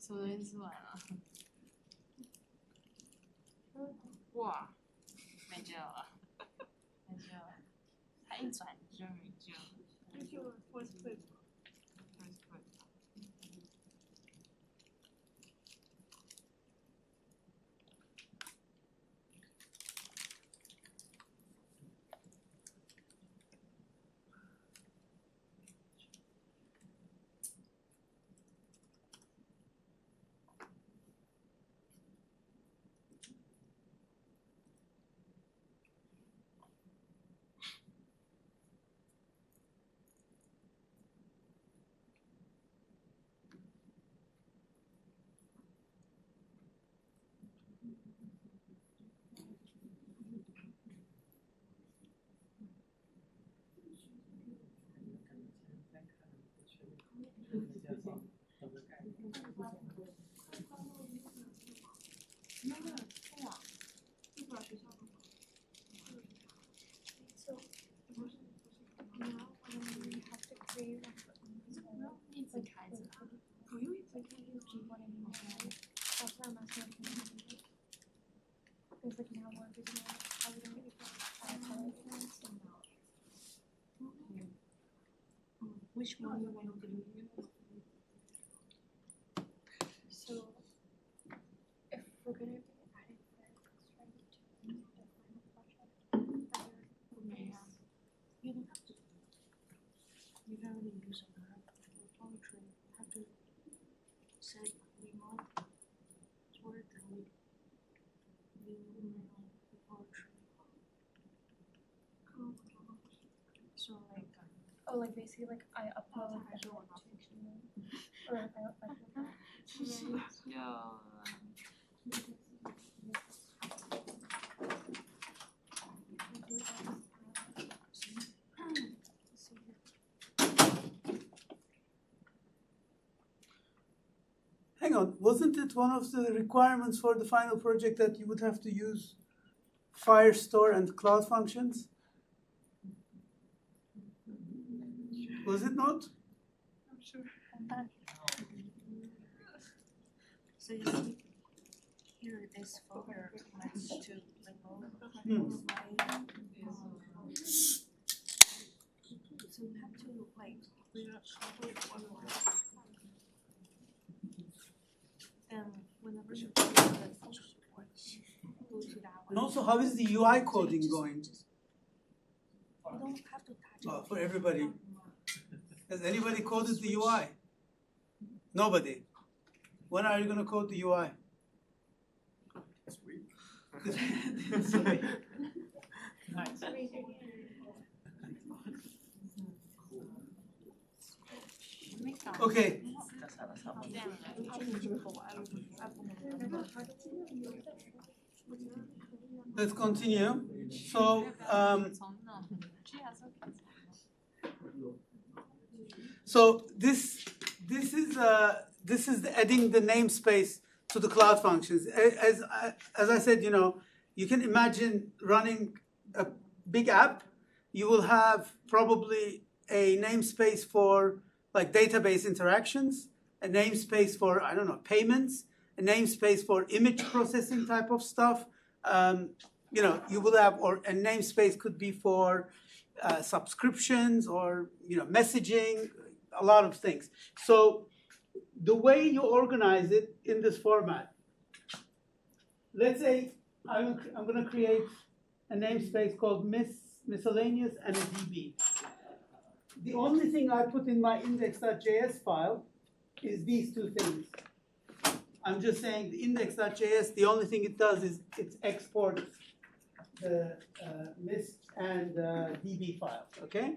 S3: 什么东西吃完了？哇，没救了，没救了，他一转就没救了。一直开着啊。Which one you want to do?
S2: So if we're gonna be adding further constraint to the final project,
S3: You don't have to. You can only use poetry. You have to say we want word and we the poetry. So like
S2: oh, like basically like I upload
S3: I
S2: the
S3: don't
S2: to
S3: know.
S2: or if I upload that.
S1: Hang on, wasn't it one of the requirements for the final project that you would have to use Firestore and Cloud Functions? Was it not?
S3: I'm sure.
S7: So you see, here this folder wants to remove So you have to like and whenever you go to the function report, go to that one.
S1: And also, how is the UI coding going?
S7: You don't have to touch
S1: Well,
S7: it.
S1: for everybody. Has anybody coded the UI? Nobody. When are you going to code the UI?
S6: This week.
S1: Nice. Okay, Let's continue. So this is adding the namespace to the cloud functions. As I said, you can imagine running a big app. You will have probably a namespace for like database interactions, a namespace for, I don't know, payments, a namespace for image processing type of stuff. You will have, or a namespace could be for subscriptions or messaging, a lot of things. So the way you organize it in this format, let's say I'm going to create a namespace called miscellaneous and a DB. The only thing I put in my index.js file is these two things. I'm just saying the index.js, the only thing it does is it exports the mist and DB files, okay?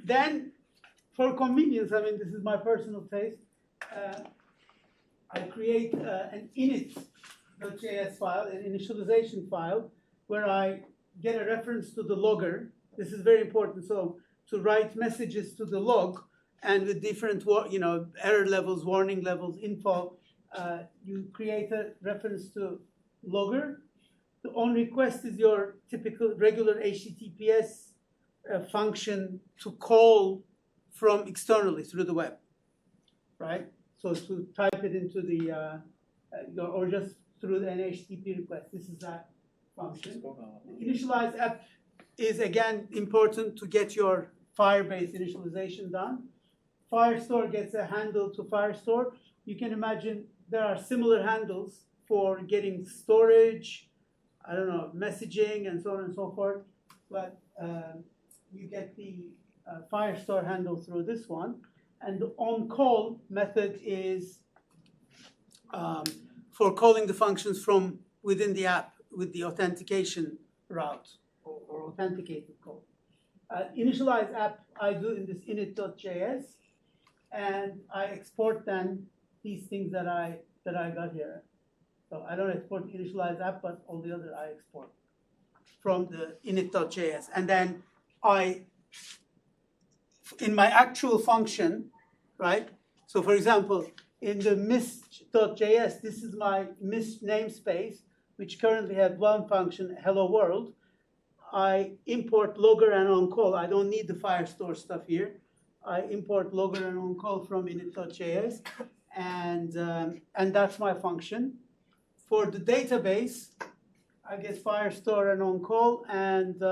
S1: Then, for convenience, I mean, this is my personal taste, I create an init.js file, an initialization file, where I get a reference to the logger. This is very important. So to write messages to the log, and with different error levels, warning levels, info, you create a reference to logger. The on request is your typical regular HTTPS function to call from externally through the web, right? So to type it into the, or just through an HTTP request. This is that function. The initialize app is again important to get your Firebase initialization done. Firestore gets a handle to Firestore. You can imagine there are similar handles for getting storage, I don't know, messaging, and so on and so forth. But you get the Firestore handle through this one. And the on-call method is for calling the functions from within the app with the authentication route or authenticated call. Initialize app I do in this init.js, and I export then these things that I got here. So I don't export the initialize app, but all the other I export from the init.js. And then in my actual function, right? So for example, in the mist.js, this is my mist namespace, which currently has one function, hello world. I import logger and on-call. I don't need the Firestore stuff here. I import logger and on-call from init.js, and that's my function. For the database, I get Firestore and on-call, and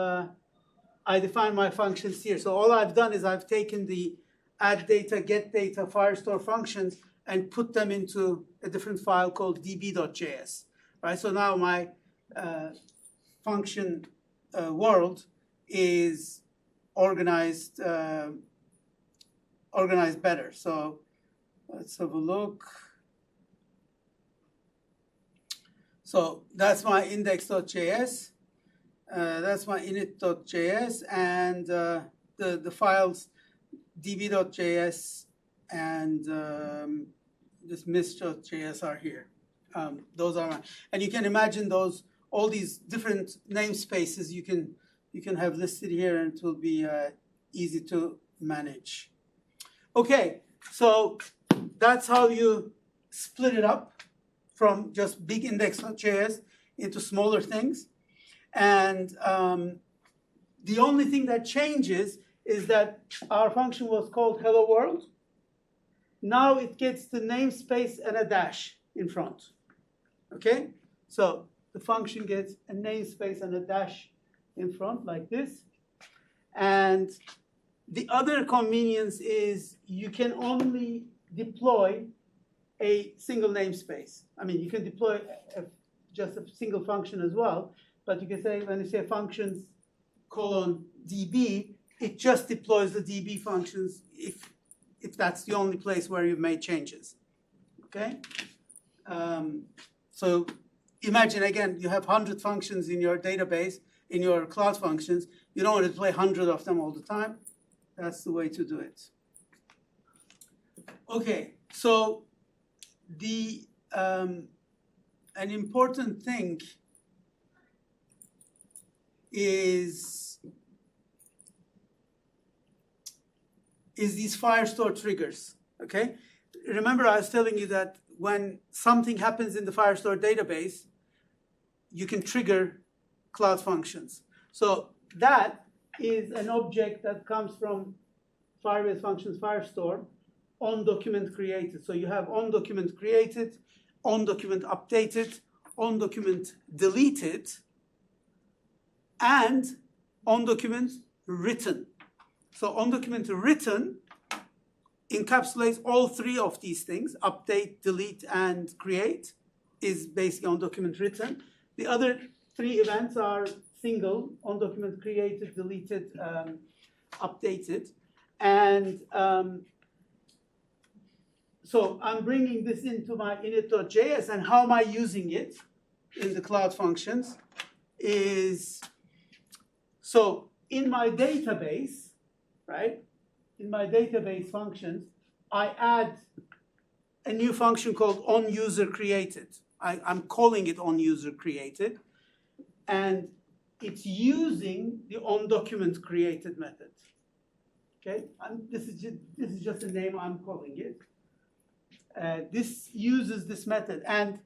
S1: I define my functions here. So all I've done is I've taken the add data, get data, Firestore functions, and put them into a different file called db.js, right? So now my function world is organized better. So let's have a look. So that's my index.js. That's my init.js, and the files db.js and this mist.js are here. Those are my, and you can imagine those, all these different namespaces you can have listed here, and it will be easy to manage. Okay, so that's how you split it up from just big index.js into smaller things. And the only thing that changes is that our function was called hello world. Now it gets the namespace and a dash in front. Okay, so the function gets a namespace and a dash in front like this. And the other convenience is you can only deploy a single namespace. I mean, you can deploy just a single function as well, but you can say, when you say functions colon DB, it just deploys the DB functions if that's the only place where you've made changes, okay? So imagine, again, you have 100 functions in your database, in your cloud functions. You don't want to deploy 100 of them all the time. That's the way to do it. Okay, so an important thing is these Firestore triggers, okay? Remember I was telling you that when something happens in the Firestore database, you can trigger Cloud Functions. So that is an object that comes from Firebase Functions Firestore on document created. So you have on document created, on document updated, on document deleted, and on document written. So on document written encapsulates all three of these things: update, delete, and create is basically on document written. The other three events are single: on document created, deleted, updated. And so I'm bringing this into my init.js, and how am I using it in the Cloud Functions is, so in my database, right? In my database functions, I add a new function called onUserCreated. I'm calling it onUserCreated, and it's using the onDocumentCreated method. Okay, this is just a name I'm calling it. This uses this method, and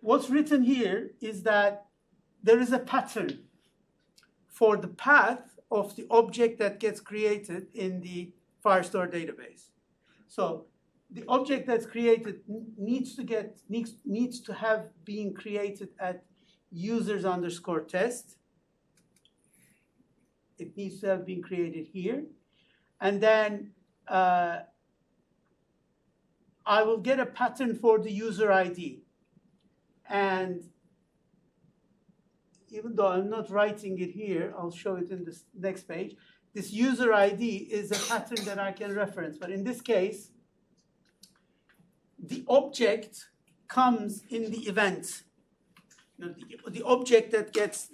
S1: what's written here is that there is a pattern for the path of the object that gets created in the Firestore database. So the object that's created needs to have been created at users_test. It needs to have been created here, and then I will get a pattern for the user ID. And even though I'm not writing it here, I'll show it in this next page. This user ID is a pattern that I can reference. But in this case, the object comes in the event. You know, the object that gets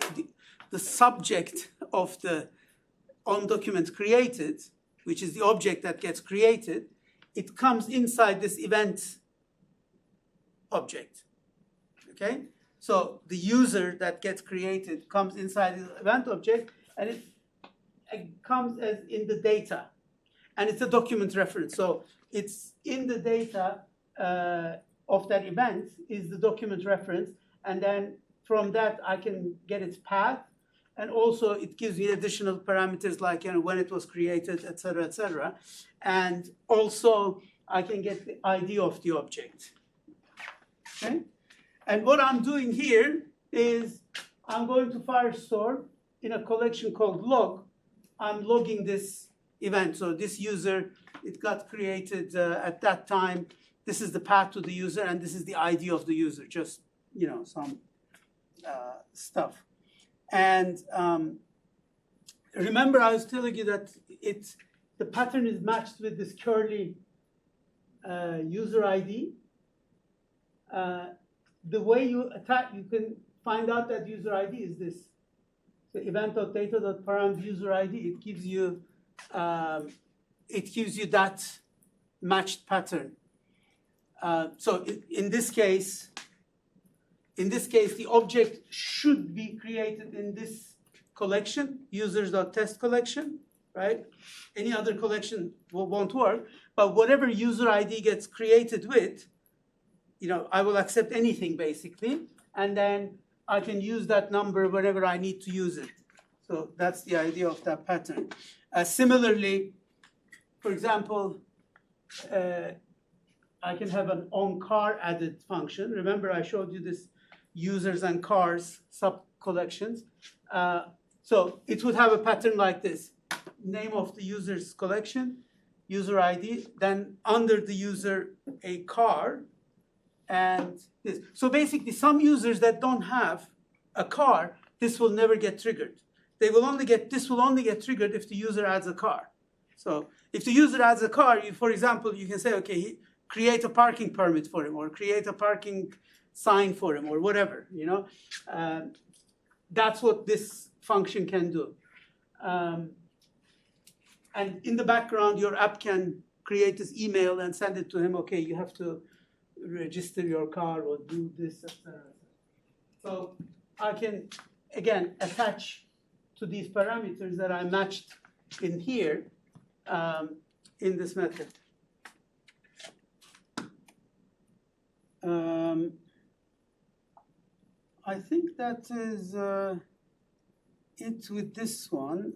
S1: the subject of the onDocument created, which is the object that gets created, it comes inside this event object. Okay? So the user that gets created comes inside the event object, and it comes as in the data. And it's a document reference. So it's in the data of that event is the document reference, and then from that I can get its path, and also it gives me additional parameters like, you know, when it was created, et cetera, and also I can get the ID of the object. Okay? And what I'm doing here is I'm going to Firestore in a collection called log. I'm logging this event. So this user, it got created at that time. This is the path to the user, and this is the ID of the user, just, you know, some stuff. And remember I was telling you that the pattern is matched with this curly user ID. The way you can find out that user ID is this. So event.data.params user ID, it gives you that matched pattern. So in this case, the object should be created in this collection, users.test collection, right? Any other collection won't work, but whatever user ID gets created with, you know, I will accept anything basically, and then I can use that number whenever I need to use it. So that's the idea of that pattern. Similarly, for example, I can have an onCar added function. Remember I showed you this users and cars sub-collections. So it would have a pattern like this. Name of the user's collection, user ID, then under the user a car, and this. So basically some users that don't have a car, this will never get triggered. This will only get triggered if the user adds a car. So if the user adds a car, for example, you can say, okay, create a parking permit for him, or create a parking sign for him, or whatever, you know. That's what this function can do. And in the background, your app can create this email and send it to him. Okay, you have to register your car or do this, etc. So I can, again, attach to these parameters that I matched in here in this method. I think that is it with this one.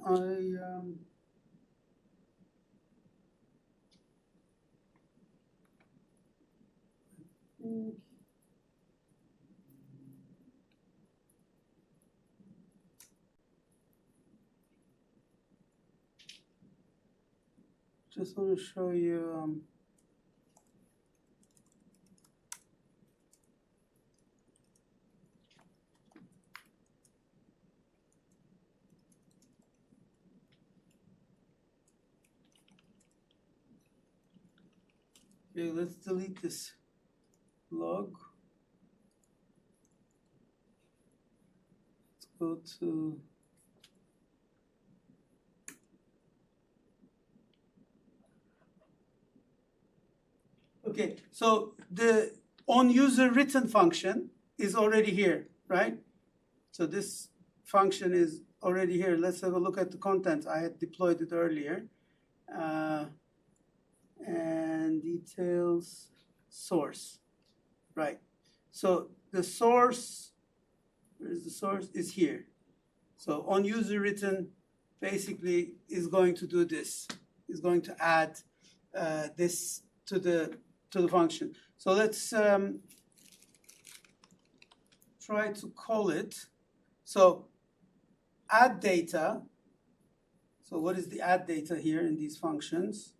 S1: Just want to show you. Okay, let's delete this log. Let's go to okay, so the onUser written function is already here, right? So this function is already here. Let's have a look at the content. I had deployed it earlier. And details source, right? So the source, where's the source? Is here. So onUser written basically is going to do this. Is going to add this to the function. So let's try to call it. So add data. So what is the add data here in these functions?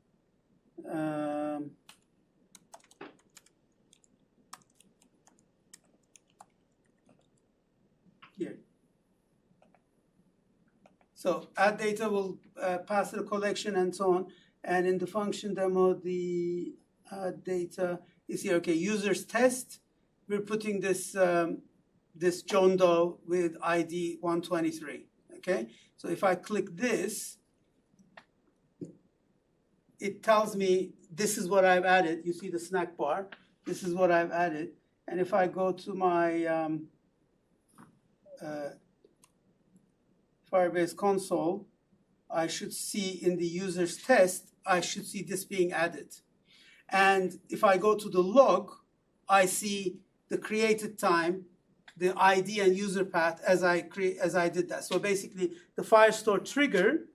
S1: Here. So add data will pass the collection and so on. And in the function demo, the add data is here. Okay, users test. We're putting this this John Doe with ID 123. Okay, so if I click this, it tells me this is what I've added. You see the snack bar. This is what I've added. And if I go to my Firebase console, I should see in the user's test, I should see this being added. And if I go to the log, I see the created time, the ID and user path as I did that. So basically, the Firestore trigger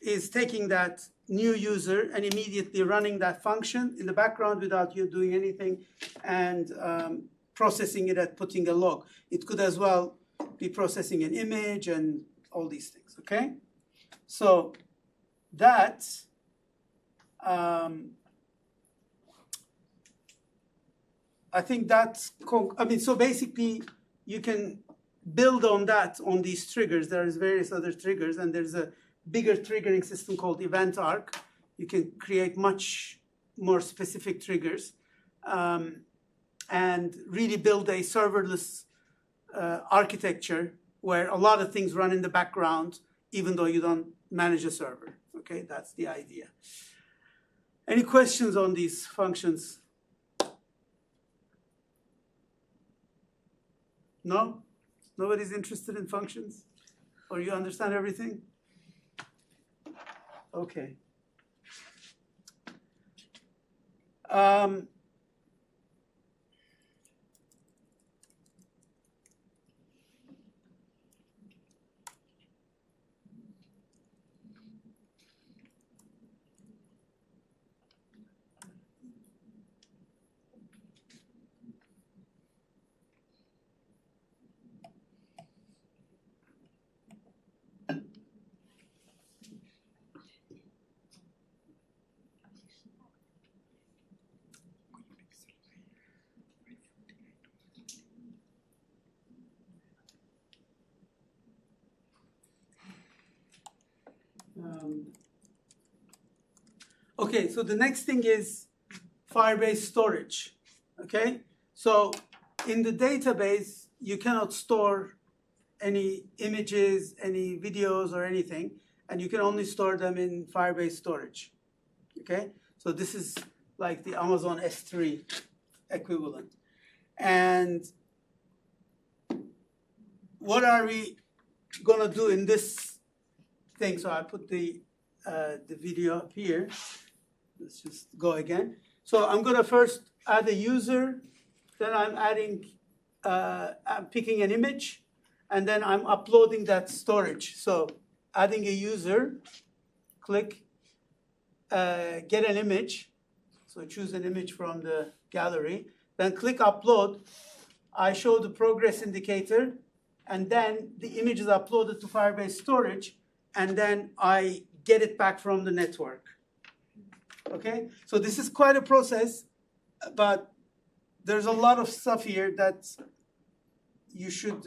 S1: is taking that new user and immediately running that function in the background without you doing anything and processing it and putting a log. It could as well be processing an image and all these things, okay? So that, I think that's, so basically you can build on that, on these triggers. There's various other triggers, and there's a bigger triggering system called Event Arc. You can create much more specific triggers and really build a serverless architecture where a lot of things run in the background, even though you don't manage a server. Okay, that's the idea. Any questions on these functions? No? Nobody's interested in functions? Or you understand everything? Okay. Okay, so the next thing is Firebase storage. Okay, so in the database, you cannot store any images, any videos, or anything, and you can only store them in Firebase storage. Okay, so this is like the Amazon S3 equivalent. And what are we gonna do in this thing? So I put the video up here. Let's just go again. So I'm gonna first add a user, then I'm picking an image, and then I'm uploading that storage. So adding a user, click get an image. So choose an image from the gallery, then click upload. I show the progress indicator, and then the image is uploaded to Firebase storage, and then I get it back from the network. Okay, so this is quite a process, but there's a lot of stuff here that you should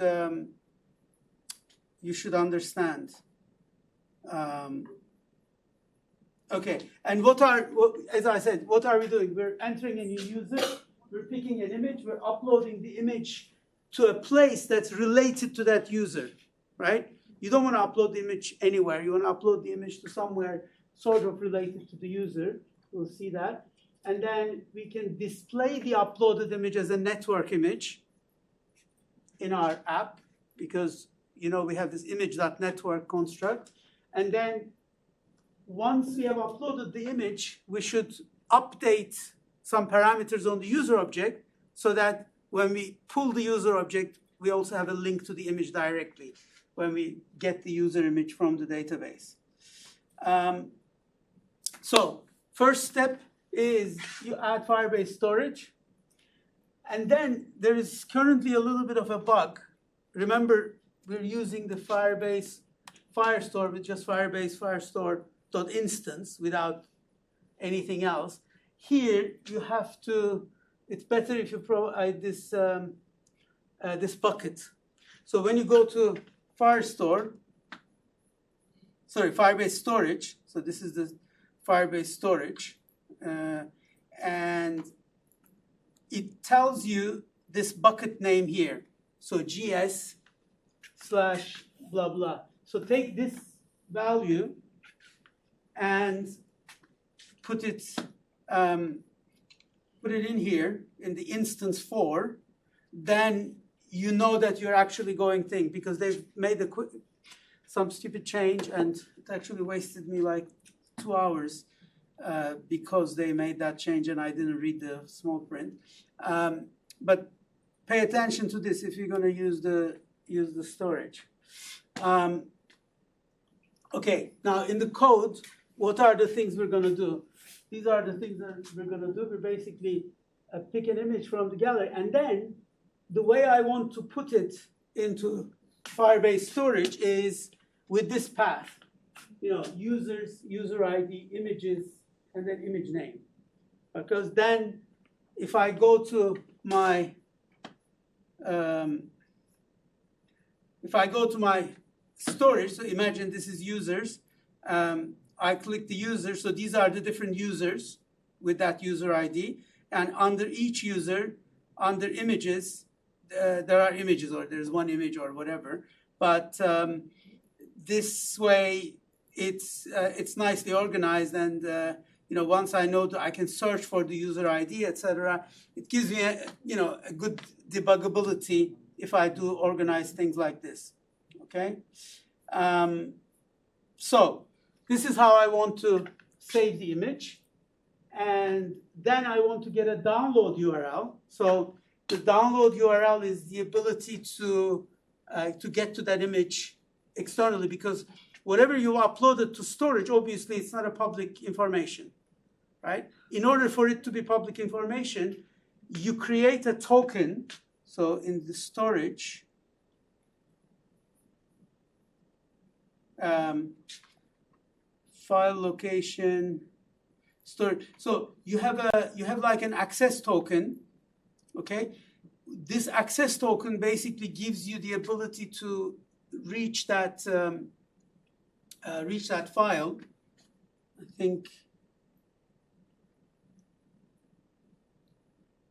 S1: understand. Okay, and as I said, what are we doing? We're entering a new user, we're picking an image, we're uploading the image to a place that's related to that user, right? You don't want to upload the image anywhere. You want to upload the image to somewhere sort of related to the user. We'll see that. And then we can display the uploaded image as a network image in our app, because we have this image.network construct. And then once we have uploaded the image, we should update some parameters on the user object so that when we pull the user object, we also have a link to the image directly when we get the user image from the database. So first step is you add Firebase storage. And then there is currently a little bit of a bug. Remember, we're using the Firebase Firestore with just Firebase Firestore.instance without anything else. Here, you have to, it's better if you provide this, this bucket. So when you go to Firebase storage, so this is the Firebase storage, and it tells you this bucket name here. So GS / blah, blah. So take this value and put it in here in the instance 4. Then you know that you're actually going thing, because they've made some stupid change, and it actually wasted me like 2 hours because they made that change and I didn't read the small print. But pay attention to this if you're going to use the storage. Okay, now in the code, what are the things we're going to do? These are the things that we're going to do. We basically pick an image from the gallery, and then the way I want to put it into Firebase storage is with this path. Users, user ID, images, and then image name. Because then if I go to my storage, so imagine this is users, I click the user, so these are the different users with that user ID, and under each user, under images, there are images, or there's one image or whatever, but this way it's nicely organized, and once I know that I can search for the user ID, etc., it gives me a good debuggability if I do organize things like this. Okay, so this is how I want to save the image, and then I want to get a download URL. So the download URL is the ability to get to that image externally, because whatever you uploaded to storage, obviously it's not a public information, right? In order for it to be public information, you create a token. So in the storage, file location, storage. So you have like an access token, okay? This access token basically gives you the ability to reach that file. I think.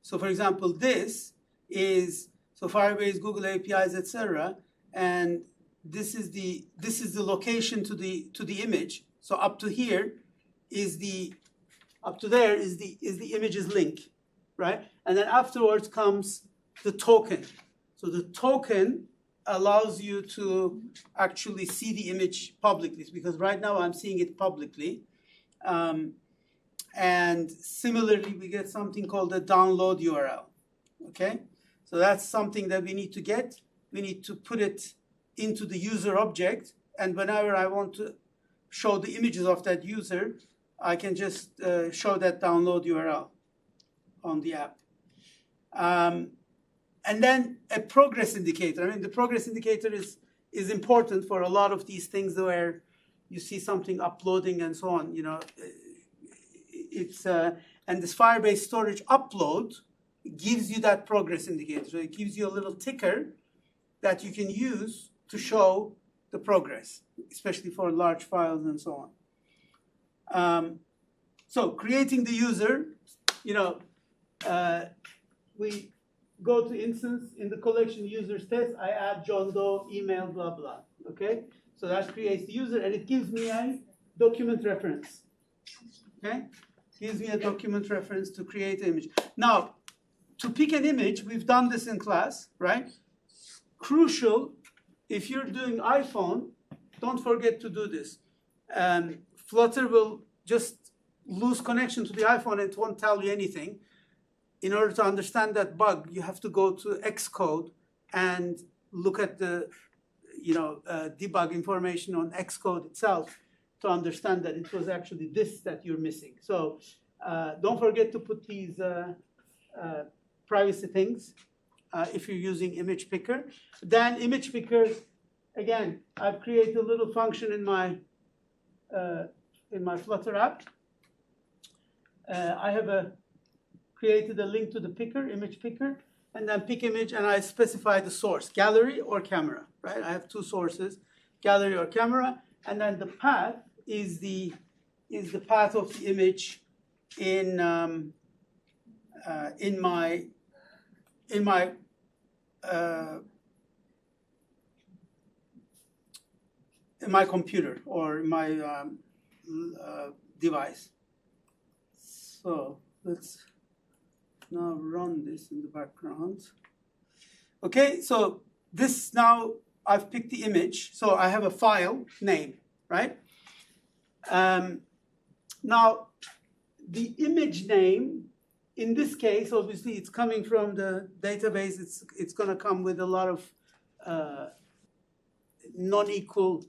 S1: So for example, this is Firebase, Google APIs, etc. And this is the location to the image. So up to here is the image's link. right? And then afterwards comes the token. So the token allows you to actually see the image publicly, because right now I'm seeing it publicly. And similarly, we get something called a download URL, okay? So that's something that we need to get. We need to put it into the user object, and whenever I want to show the images of that user, I can just show that download URL on the app. And then a progress indicator. I mean, the progress indicator is important for a lot of these things where you see something uploading and so on. You know, and this Firebase storage upload gives you that progress indicator. So it gives you a little ticker that you can use to show the progress, especially for large files and so on. So creating the user, you know, we go to instance in the collection users test, I add John Doe, email, blah, blah, okay? So that creates the user, and it gives me a document reference, okay? Gives me a document reference to create an image. Now, to pick an image, we've done this in class, right? Crucial, if you're doing iPhone, don't forget to do this. Flutter will just lose connection to the iPhone and it won't tell you anything. In order to understand that bug, you have to go to Xcode and look at the, you know, debug information on Xcode itself to understand that it was actually this that you're missing. So don't forget to put these privacy things if you're using image picker. Then image picker, again, I've created a little function in my Flutter app. I have created a link to the picker, image picker, and then pick image, and I specify the source, gallery or camera, right? I have two sources, gallery or camera, and then the path is the path of the image in my computer or in my device. So let's now run this in the background. Okay, so this now I've picked the image. So I have a file name, right? Now the image name, in this case, obviously it's coming from the database. It's going to come with a lot of non-equal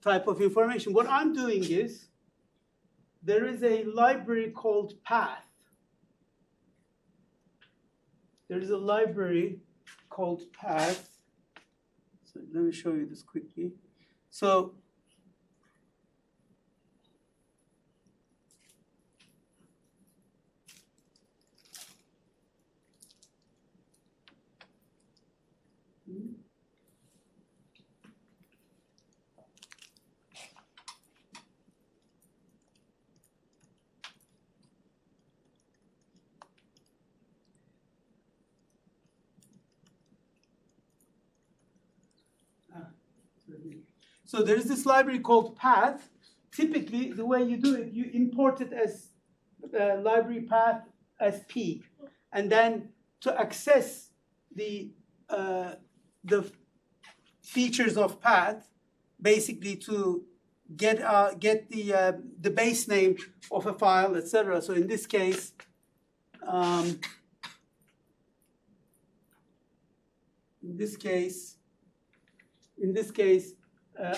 S1: type of information. What I'm doing is there is a library called path. There is a library called path. So let me show you this quickly. So So there is this library called path. Typically, the way you do it, you import it as library path as P, and then to access the features of path, basically to get the base name of a file, etc. So in this case,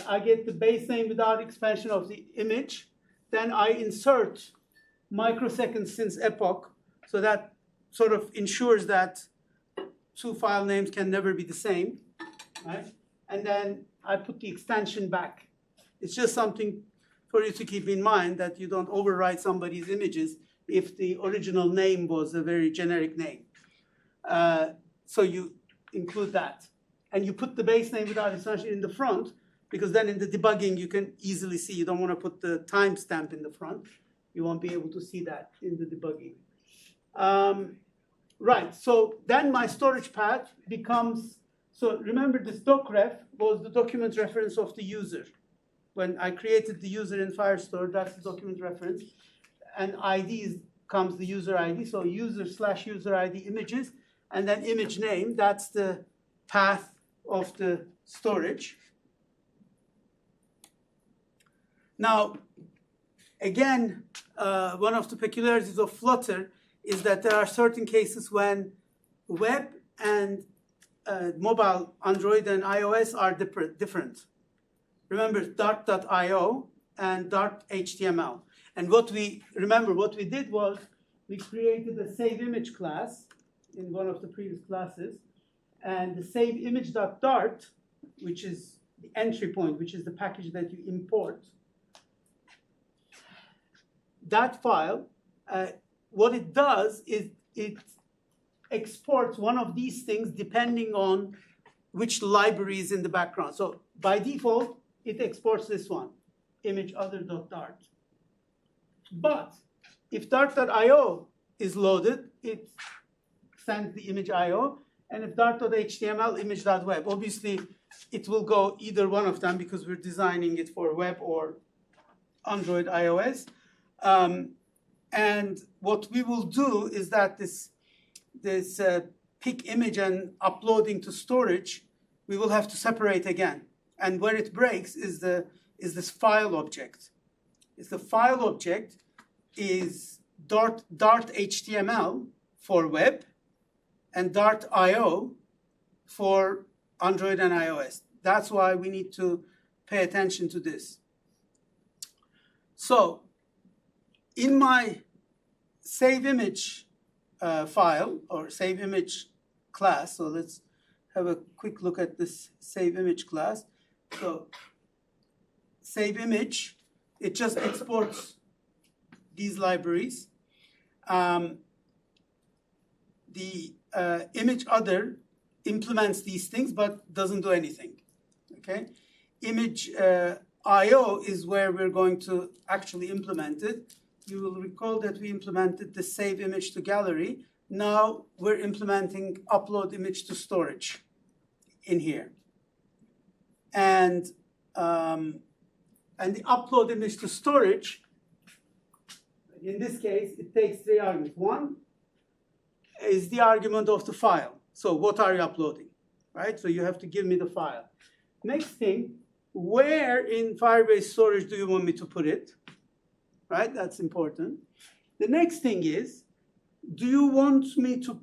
S1: I get the base name without expansion of the image. Then I insert microseconds since epoch, so that sort of ensures that two file names can never be the same, right? And then I put the extension back. It's just something for you to keep in mind, that you don't overwrite somebody's images if the original name was a very generic name. So you include that. And you put the base name without extension in the front, because then in the debugging you can easily see. You don't want to put the timestamp in the front. You won't be able to see that in the debugging. Right, so then my storage path becomes, so remember this docref was the document reference of the user. When I created the user in Firestore, that's the document reference. And ID is comes the user ID. So user/user ID images, and then image name. That's the path of the storage. Now, again, one of the peculiarities of Flutter is that there are certain cases when web and mobile, Android and iOS are different. Remember Dart.io and Dart.html. And what we did was we created a save image class in one of the previous classes, and the save image.dart, which is the entry point, which is the package that you import. That file, what it does is it exports one of these things depending on which library is in the background. So by default, it exports this one, image other.dart. But if dart.io is loaded, it sends the image IO, and if dart.html, image.web. Obviously, it will go either one of them because we're designing it for web or Android, iOS. And what we will do is that this pick image and uploading to storage, we will have to separate again. And where it breaks is this file object. Is the file object is Dart HTML for web and Dart.io for Android and iOS. That's why we need to pay attention to this. So in my save image file or save image class, so let's have a quick look at this save image class. So save image, it just exports these libraries. The image other implements these things but doesn't do anything. Okay, image IO is where we're going to actually implement it. You will recall that we implemented the save image to gallery. Now we're implementing upload image to storage in here. And the upload image to storage, in this case, it takes 3 arguments. One is the argument of the file. So what are you uploading, right? So you have to give me the file. Next thing, where in Firebase storage do you want me to put it? Right, that's important. The next thing is, do you want me to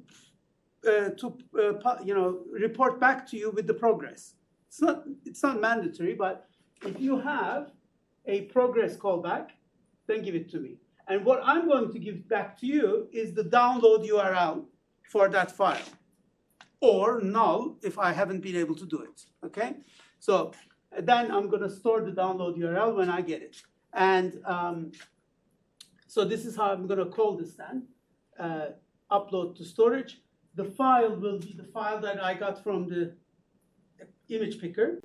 S1: report back to you with the progress? It's not mandatory, but if you have a progress callback, then give it to me. And what I'm going to give back to you is the download URL for that file, or null if I haven't been able to do it. Okay, so then I'm going to store the download URL when I get it. And so this is how I'm going to call this then, upload to storage. The file will be the file that I got from the image picker.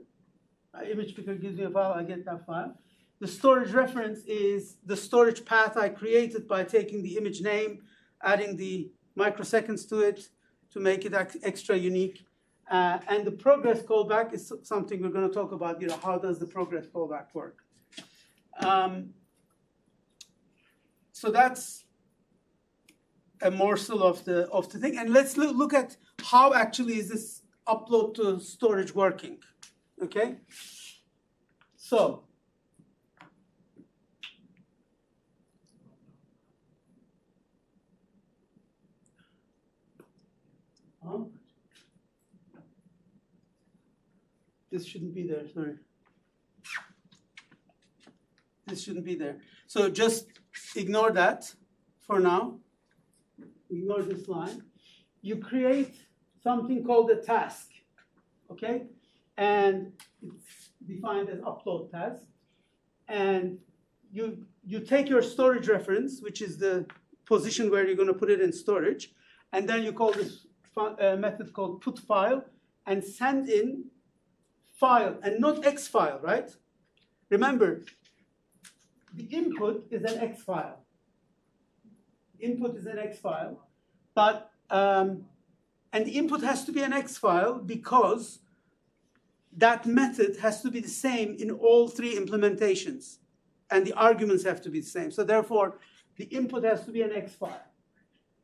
S1: Image picker gives me a file, I get that file. The storage reference is the storage path I created by taking the image name, adding the microseconds to it to make it extra unique. And the progress callback is something we're going to talk about. How does the progress callback work? So that's a morsel of the thing. And let's look at how actually is this upload to storage working. Okay? So this shouldn't be there, sorry. This shouldn't be there. So just ignore that for now. Ignore this line. You create something called a task, okay? And it's defined as upload task. And you take your storage reference, which is the position where you're going to put it in storage, and then you call this method called put file and send in file and not X file, right? Remember, the input is an X file. Input is an X file, but and the input has to be an X file because that method has to be the same in all 3 implementations, and the arguments have to be the same. So therefore, the input has to be an X file.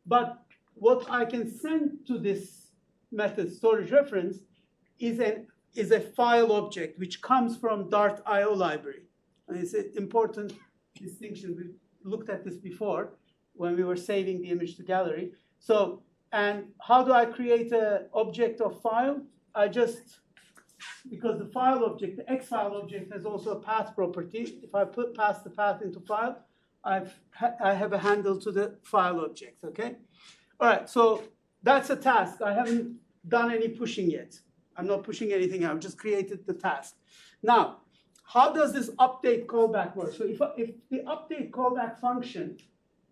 S1: But what I can send to this method, storage reference, is a file object which comes from Dart.io library. And it's an important distinction. We looked at this before when we were saving the image to gallery. So, and how do I create an object of file? Because the file object, the X file object, has also a path property. If I pass the path into file, I have a handle to the file object, okay? All right, so that's a task. I haven't done any pushing yet. I'm not pushing anything out, I've just created the task. Now, how does this update callback work? So if the update callback function,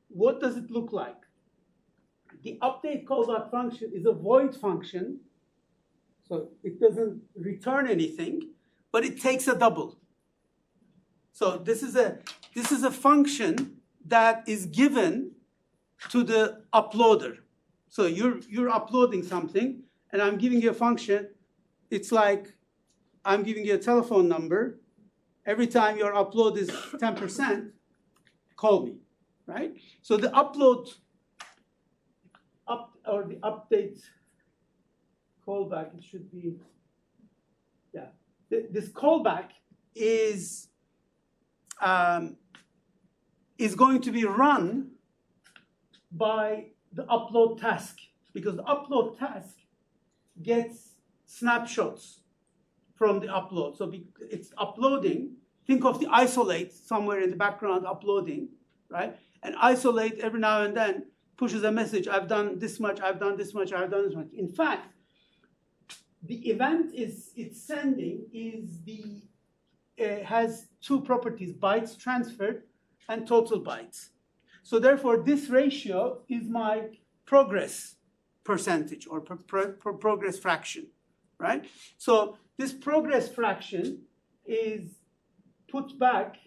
S1: what does it look like? The update callback function is a void function, so it doesn't return anything, but it takes a double. So this is a function that is given to the uploader. So you're uploading something, and I'm giving you a function. It's like I'm giving you a telephone number. Every time your upload is 10%, call me, right? So the the update callback, it should be, yeah. This callback is going to be run by the upload task, because the upload task gets snapshots from the upload. So it's uploading. Think of the isolate somewhere in the background uploading, right? And isolate every now and then pushes a message, I've done this much, I've done this much, I've done this much. In fact, the event it's sending has two properties, bytes transferred and total bytes. So therefore, this ratio is my progress percentage or progress fraction, right? So this progress fraction is put back.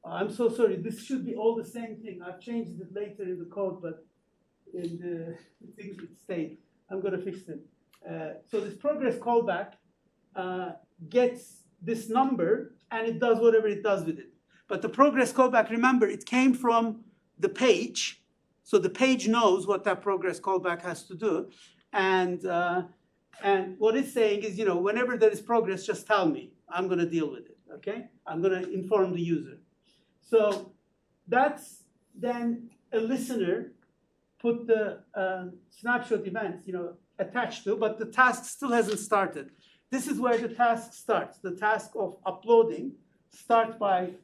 S1: I'm so sorry, this should be all the same thing. I've changed it later in the code, but in the thing it stayed. I'm going to fix it. So this progress callback gets this number, and it does whatever it does with it. But the progress callback, remember, it came from the page, so the page knows what that progress callback has to do. And what it's saying is, whenever there is progress, just tell me. I'm going to deal with it, okay? I'm going to inform the user. So that's then a listener put the snapshot events, attached to, but the task still hasn't started. This is where the task starts. The task of uploading starts by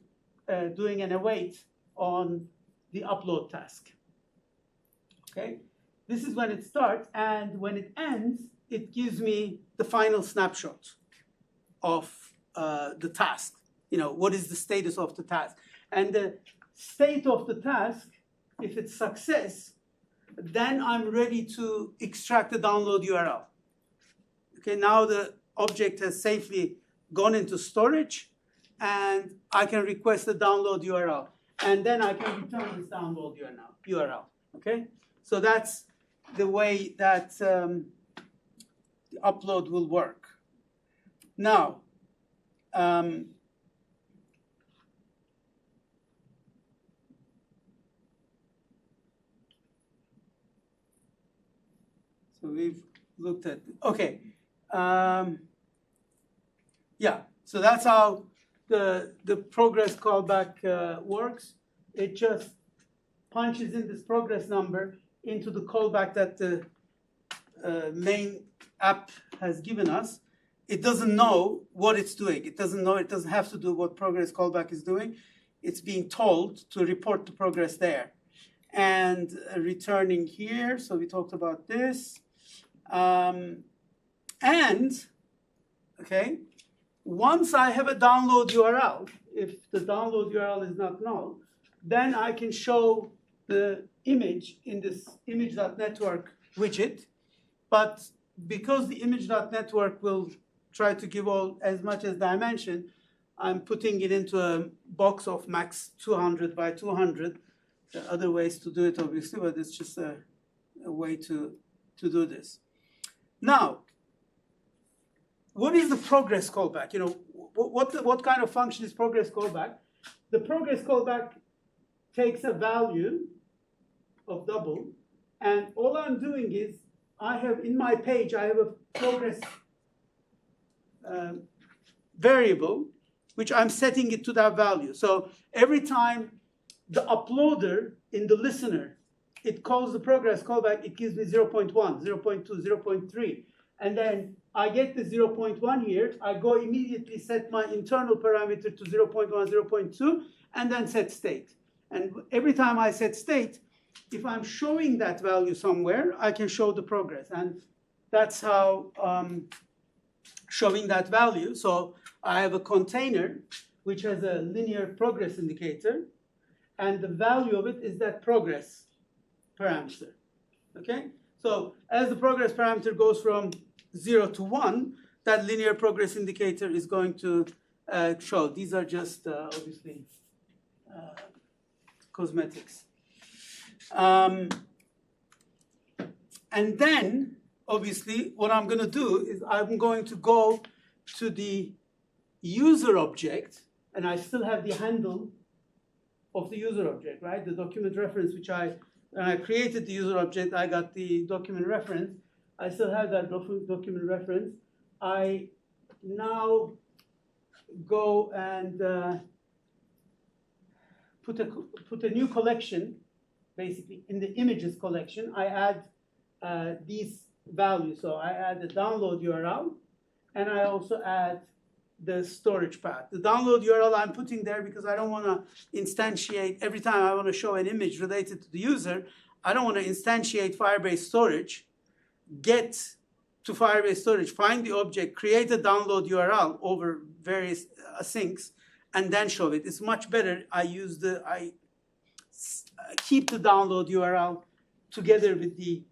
S1: doing an await on the upload task. Okay? This is when it starts, and when it ends, it gives me the final snapshot of the task. What is the status of the task? And the state of the task, if it's success, then I'm ready to extract the download URL. Okay, now the object has safely gone into storage, and I can request the download URL. And then I can return this download URL. Okay, so that's the way that the upload will work. Now, so we've looked at, okay. Yeah, so that's how the progress callback works. It just punches in this progress number into the callback that the main app has given us. It doesn't know what it's doing. It doesn't have to do what progress callback is doing. It's being told to report the progress there. And returning here, so we talked about this. Okay, once I have a download URL, if the download URL is not null, then I can show the image in this image.network widget. But because the image.network will try to give as much as dimension, I'm putting it into a box of max 200 by 200. There are other ways to do it, obviously, but it's just a way to do this. Now, what is the progress callback? What kind of function is progress callback? The progress callback takes a value of double, and all I'm doing is I have in my page I have a progress variable which I'm setting it to that value. So every time the uploader in the listener, it calls the progress callback, it gives me 0.1, 0.2, 0.3. And then I get the 0.1 here, I go immediately set my internal parameter to 0.1, 0.2, and then set state. And every time I set state, if I'm showing that value somewhere, I can show the progress. And that's how showing that value. So I have a container which has a linear progress indicator, and the value of it is that progress parameter. Okay? So as the progress parameter goes from 0 to 1, that linear progress indicator is going to show. These are just obviously cosmetics. And then, obviously, what I'm going to do is I'm going to go to the user object, and I still have the handle of the user object, right? The document reference, which when I created the user object, I got the document reference. I still have that document reference. I now go and put a new collection, basically in the images collection. I add these values. So I add the download URL, and I also add the storage path. The download URL I'm putting there because I don't want to instantiate, every time I want to show an image related to the user, I don't want to instantiate Firebase storage, get to Firebase storage, find the object, create a download URL over various asyncs, and then show it. It's much better. I keep the download URL together with the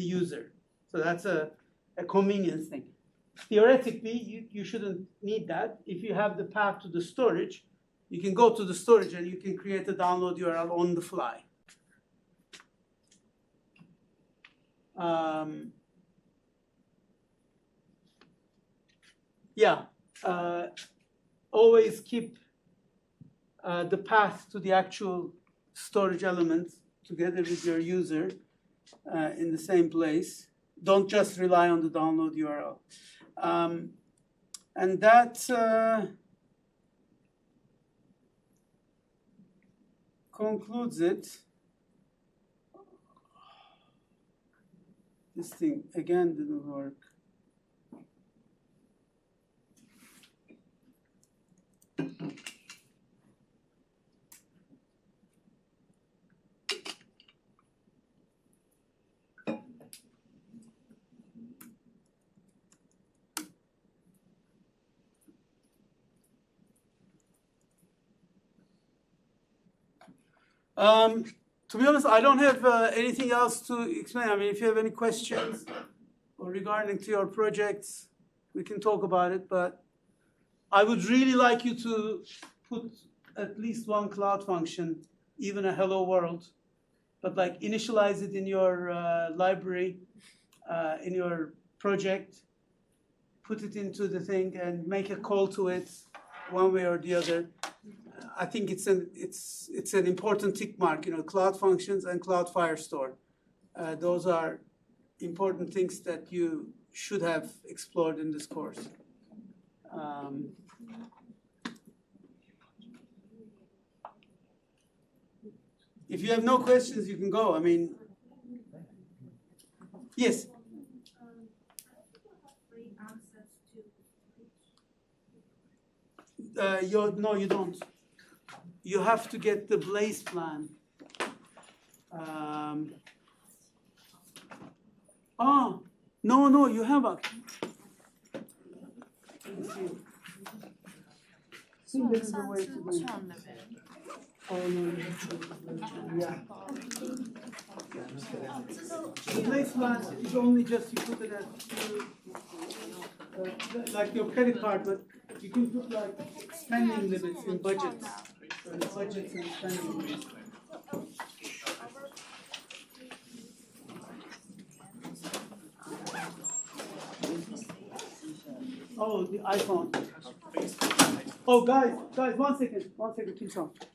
S1: user. So that's a convenience thing. Theoretically, you shouldn't need that. If you have the path to the storage, you can go to the storage and you can create a download URL on the fly. Always keep the path to the actual storage element together with your user in the same place. Don't just rely on the download URL. And that concludes it. This thing again didn't work. To be honest, I don't have anything else to explain. I mean, if you have any questions or regarding to your projects, we can talk about it. But I would really like you to put at least one cloud function, even a hello world, but like initialize it in your library, in your project, put it into the thing and make a call to it one way or the other. I think it's an important tick mark, cloud functions and cloud firestore. Those are important things that you should have explored in this course. If you have no questions, you can go. I mean, yes. No, you don't. You have to get the Blaze plan. No, you have a. Let's see. I think this is the way to do it. Oh, no, yeah. The Blaze plan is only just you put it as like your credit card, but you can put like spending limits in budgets. Budgets and spending limits. Oh, the iPhone. Oh, guys, 1 second, please hold.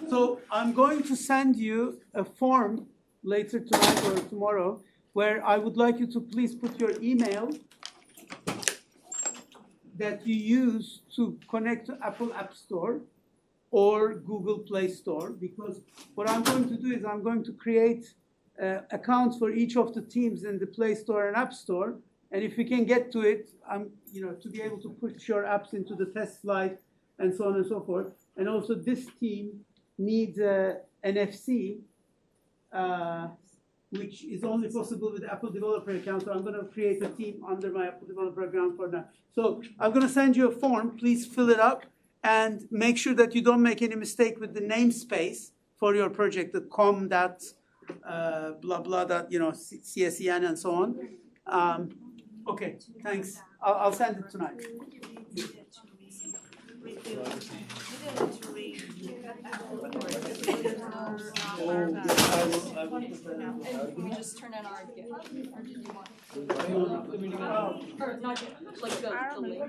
S1: So I'm going to send you a form later tonight or tomorrow where I would like you to please put your email that you use to connect to Apple App Store or Google Play Store, because what I'm going to do is I'm going to create accounts for each of the teams in the Play Store and App Store, and if we can get to it, to be able to push your apps into the test flight and so on and so forth. And also this team needs a NFC, which is only possible with Apple Developer Account. So I'm going to create a team under my Apple Developer Account for that. So I'm going to send you a form. Please fill it up and make sure that you don't make any mistake with the namespace for your project, the com dot blah blah dot CSEN and so on. Okay, thanks. I'll send it tonight.
S7: Can we just turn in our gift? Or did you want? Or not yet, like the link.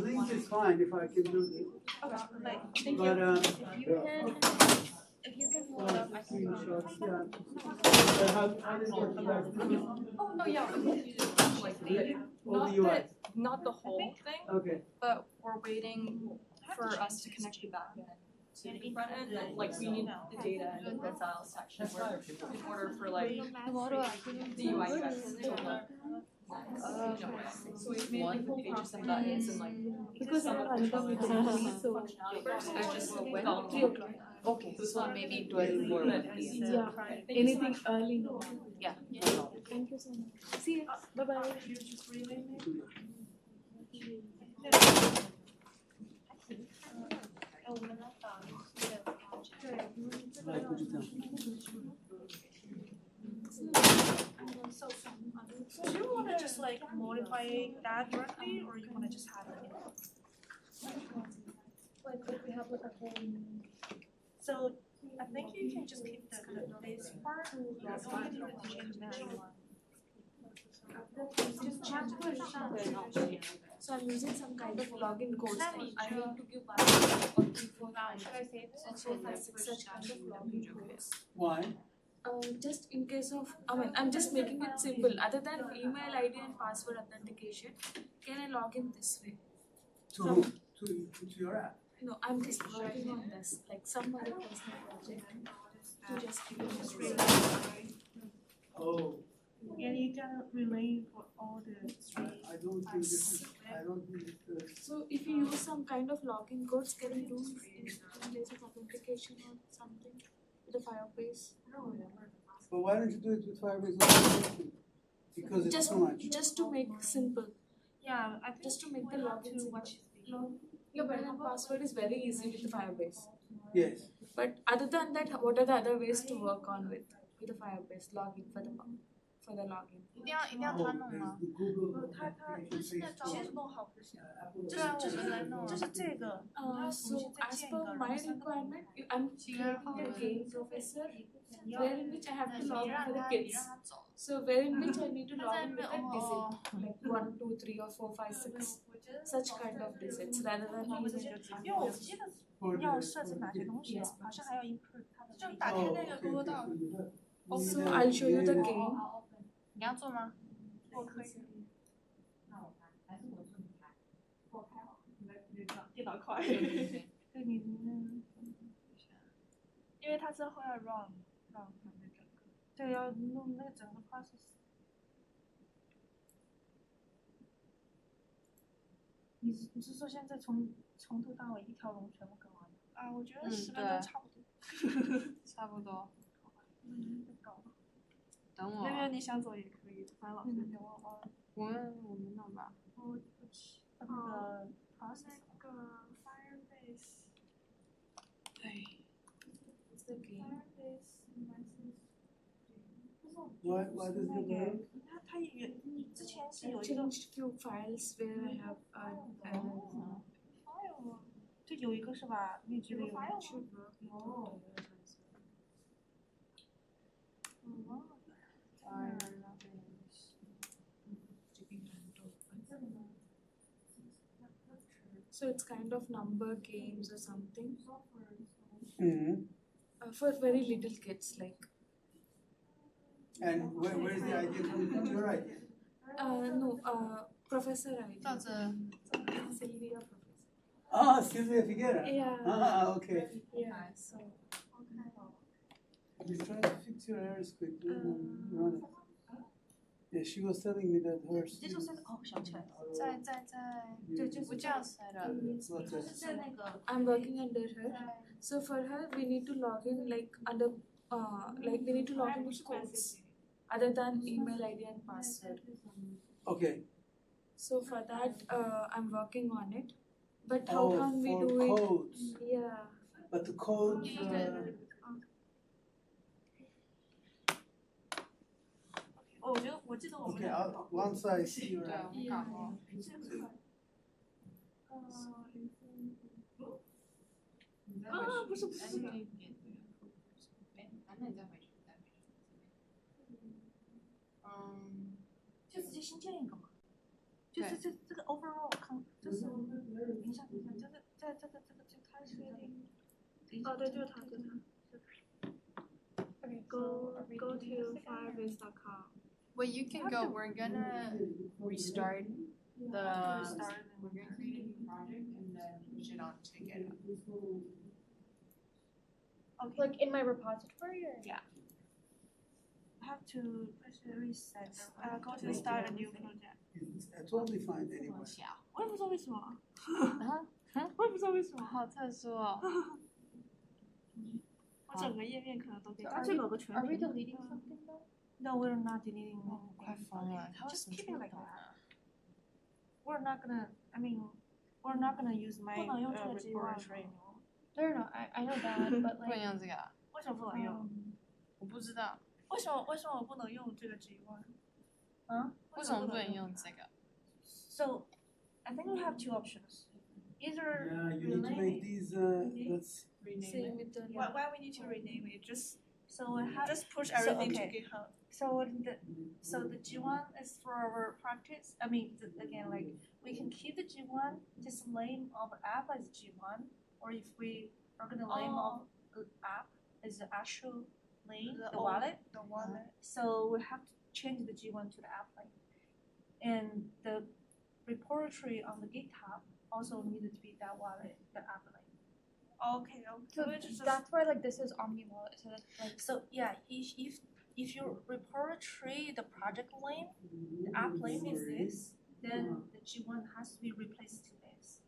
S1: Link is fine if I can do it.
S7: Thank
S1: But
S2: If you can hold up, I can.
S1: screenshots, how does it work?
S7: Oh, yeah, like
S1: All the UI.
S7: not the whole thing,
S1: Okay.
S7: but we're waiting for us to connect the back end to the front end, and like we need the data and the profile section where in order for like the UI UX to look so we've made like the pages and buttons and like some of the functionality first, I just felt
S8: Okay, so maybe 12 more minutes.
S7: yeah.
S8: Anything early? Yeah.
S2: Thank you so much. See you. Bye-bye.
S5: So do you wanna just like modify that directly, or you wanna just have it?
S2: Like if we have like a whole.
S5: So I think you can just keep the kind of base part, you don't need to change that one.
S2: So I'm using some kind of login code. I need to give 1, 2, 3, 4, 5, 6 such kind of login codes.
S1: Why?
S2: Just in case of, I'm just making it simple. Other than email ID and password authentication, can I log in this way?
S1: To who? To your app.
S2: No, I'm just working on this, like some other personal project to just give it a straight.
S1: Oh,
S5: And you gotta relay for all the three.
S1: I don't think this is, I don't think it's
S2: So if you use some kind of login codes, can you do in place of authentication or something with the Firebase?
S1: But why don't you do it with Firebase authentication? Because it's
S2: Just
S1: too much.
S2: just to make simple.
S5: Yeah, I think
S2: Just to make the login
S5: to
S2: simple.
S5: watch the
S2: Login and password is very easy with the Firebase.
S1: Yes.
S2: But other than that, what are the other ways to work on with the Firebase login for the login?
S4: 一定要
S1: Oh,
S4: 他弄
S1: there's
S4: 吗？
S1: the Google
S5: 他
S1: application
S5: 现在
S1: Facebook,
S5: 其实弄好不行，
S1: Apple
S5: 这是我
S1: Pay.
S5: 们来弄，这是这个，
S2: So as per my requirement, I'm creating a game professor wherein which I have to log in for the kids. So wherein which I need to log in with a digit, like 1, 2, 3 or 4, 5, 6, such kind of digits rather than using.
S5: 因为我记得
S1: For the-
S5: 要设置哪些东西，好像还要 input 它的就打开
S1: Oh,
S5: 那个
S1: okay,
S5: Google
S1: okay,
S5: Doc，
S1: so you have-
S2: So
S1: you have-
S2: I'll show you the
S1: yeah,
S2: game.
S4: 你要做吗？
S5: 我可以。电脑快，对你，因为它之后要 run 它那整个，对，要弄那个整个 process。你是说现在从头到尾一条龙全部更完？啊，我觉得10分钟差不多。
S8: 差不多。等
S5: 那
S8: 我，
S5: 个你想走也可以，反正老师给我
S8: 我们弄吧。
S5: 那个 process 个 Firebase。
S8: 哎，
S2: It's the game.
S1: Why does it work?
S5: 它也之前是
S2: I
S5: 有一个
S2: changed few files where I have
S5: file， 就有一个是吧？你觉得有 file 吗？
S8: So it's kind of number games or something
S1: Mm-hmm.
S8: for very little kids. Like
S1: And where's the idea coming from? Your idea?
S8: no, Professor idea.
S7: 照着
S8: Sylvia Professor.
S1: Ah, Sylvia Figuera.
S8: Yeah.
S1: Ah, okay.
S8: Yeah. So
S1: He's trying to fix your hairs quickly and run it. Yeah, she was telling me that hers.
S5: 这就是哦，想起来了，
S7: 对，就是这样子的。
S1: What's
S5: 就是
S1: that?
S5: 在那个
S8: I'm working under her. So for her, we need to log in like under like we need to log in with codes other than email ID and password.
S1: Okay.
S8: So for that, I'm working on it. But how
S1: Oh,
S8: can we
S1: for
S8: do it?
S1: codes.
S8: Yeah.
S1: But the codes.
S5: 我记得我们
S1: Okay, once I see your.
S7: 对，我们搞过。
S5: 不是不是，
S7: 那你再回去，再回去。
S5: 就直接新建一个嘛。就是这个 overall 看，就是等一下，就是就开始有点。
S4: 哦，对，就是它，就是它。
S8: Okay.
S4: Go to firebase.com.
S7: Well, you can go. We're gonna restart the. We're gonna create a new project and then push it on to get it.
S2: Like in my repository or?
S7: Yeah.
S4: Have to press the reset. Go to start a new project.
S1: It's totally fine anyway.
S7: 小。
S4: 我也不知道为什么，
S7: 啊？
S4: 我也不知道为什么，
S7: 好特殊哦。
S4: 我整个页面可能都可以。
S2: So
S4: 它这个有个全
S2: Are we
S4: 屏。
S2: deleting something though?
S4: No, we're not deleting.
S7: 快疯了，他为
S4: Just
S7: 什么
S4: keep
S7: 听
S4: it
S7: 不
S4: like
S7: 懂
S4: that.
S7: 啊？
S4: We're not gonna. I mean, we're not gonna use my
S5: 不能用这个 G1
S4: repository.
S2: No, I know that, but
S7: 不能
S2: like
S7: 用这个啊？
S4: 为什么不能用？
S7: 我不知道，
S4: 为什么我不能用这个 G1？
S5: 啊？
S7: 为什么不能用这个？
S5: So, I think we have two options. Either
S1: Yeah, you need to make these. Let's.
S7: Rename
S8: Same
S7: it.
S8: with the
S4: Why we need to rename it? Just just push
S5: So,
S4: everything
S5: okay.
S4: to GitHub.
S5: So the G1 is for our practice. I mean, again, like we can keep the G1, just name of the app as G1, or if we are gonna name of the app as the actual name, the wallet.
S4: The wallet.
S5: So we have to change the G1 to the app name, and the repository on the GitHub also needed to be that wallet, the app name.
S4: Okay.
S2: so that's why like this is Omni Wallet. So that's like
S5: So yeah, if your repository, the project name, the app name is this, then the G1 has to be replaced to this.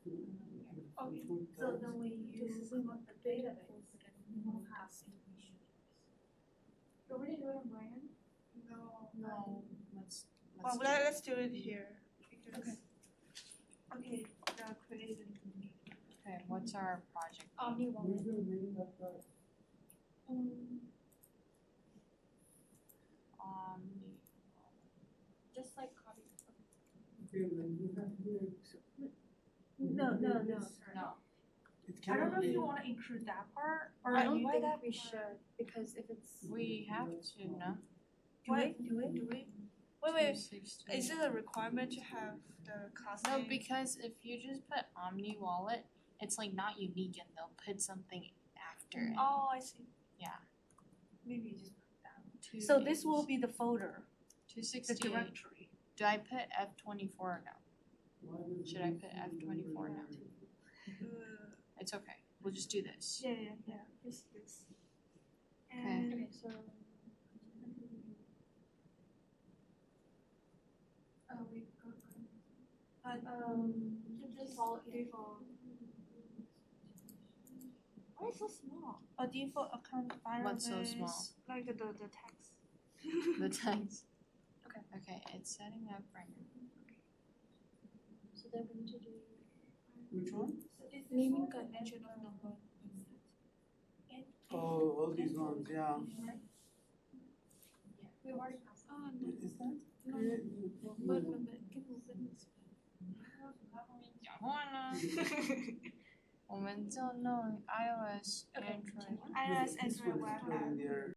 S4: Okay.
S5: So then we use the database and we won't have information.
S2: So we didn't do it on Brian?
S7: No, let's.
S4: Well, let's do it here.
S5: Okay.
S4: Okay. Created.
S7: Okay, what's our project?
S2: Omni Wallet. Just like copy.
S5: No.
S7: No.
S1: It
S5: I don't know
S1: cannot
S5: if
S1: be.
S5: you want to include that part or
S2: I don't
S5: why
S2: think
S5: that
S2: we should because if it's
S7: We have to, no?
S5: Do we?
S4: Wait.
S7: 260.
S4: Is it a requirement to have the class
S7: No,
S4: name?
S7: because if you just put Omni Wallet, it's like not unique and they'll put something after it.
S4: Oh, I see.
S7: Yeah.
S5: Maybe you just put that. So this will be the folder, the
S7: 268.
S5: directory.
S7: Do I put F24 or no? Should I put F24 now? It's okay. We'll just do this.
S4: Yeah. Just this.
S7: Okay.
S4: And
S2: okay, so
S5: default. Why is so small?
S4: a default account Firebase.
S7: What's so small?
S4: Like the text.
S7: The text.
S2: Okay.
S7: Okay, it's setting up right now.
S2: so they're going to do
S1: Which one?
S8: naming convention of number.
S1: Oh, all these ones. Yeah.
S2: we already passed.
S1: Is that?
S8: What number? Can you open this?
S7: 讲话呢？我们就弄 iOS、Android。
S4: iOS,
S1: This
S4: Android,
S1: one is
S4: web
S1: put
S4: app.
S1: in there.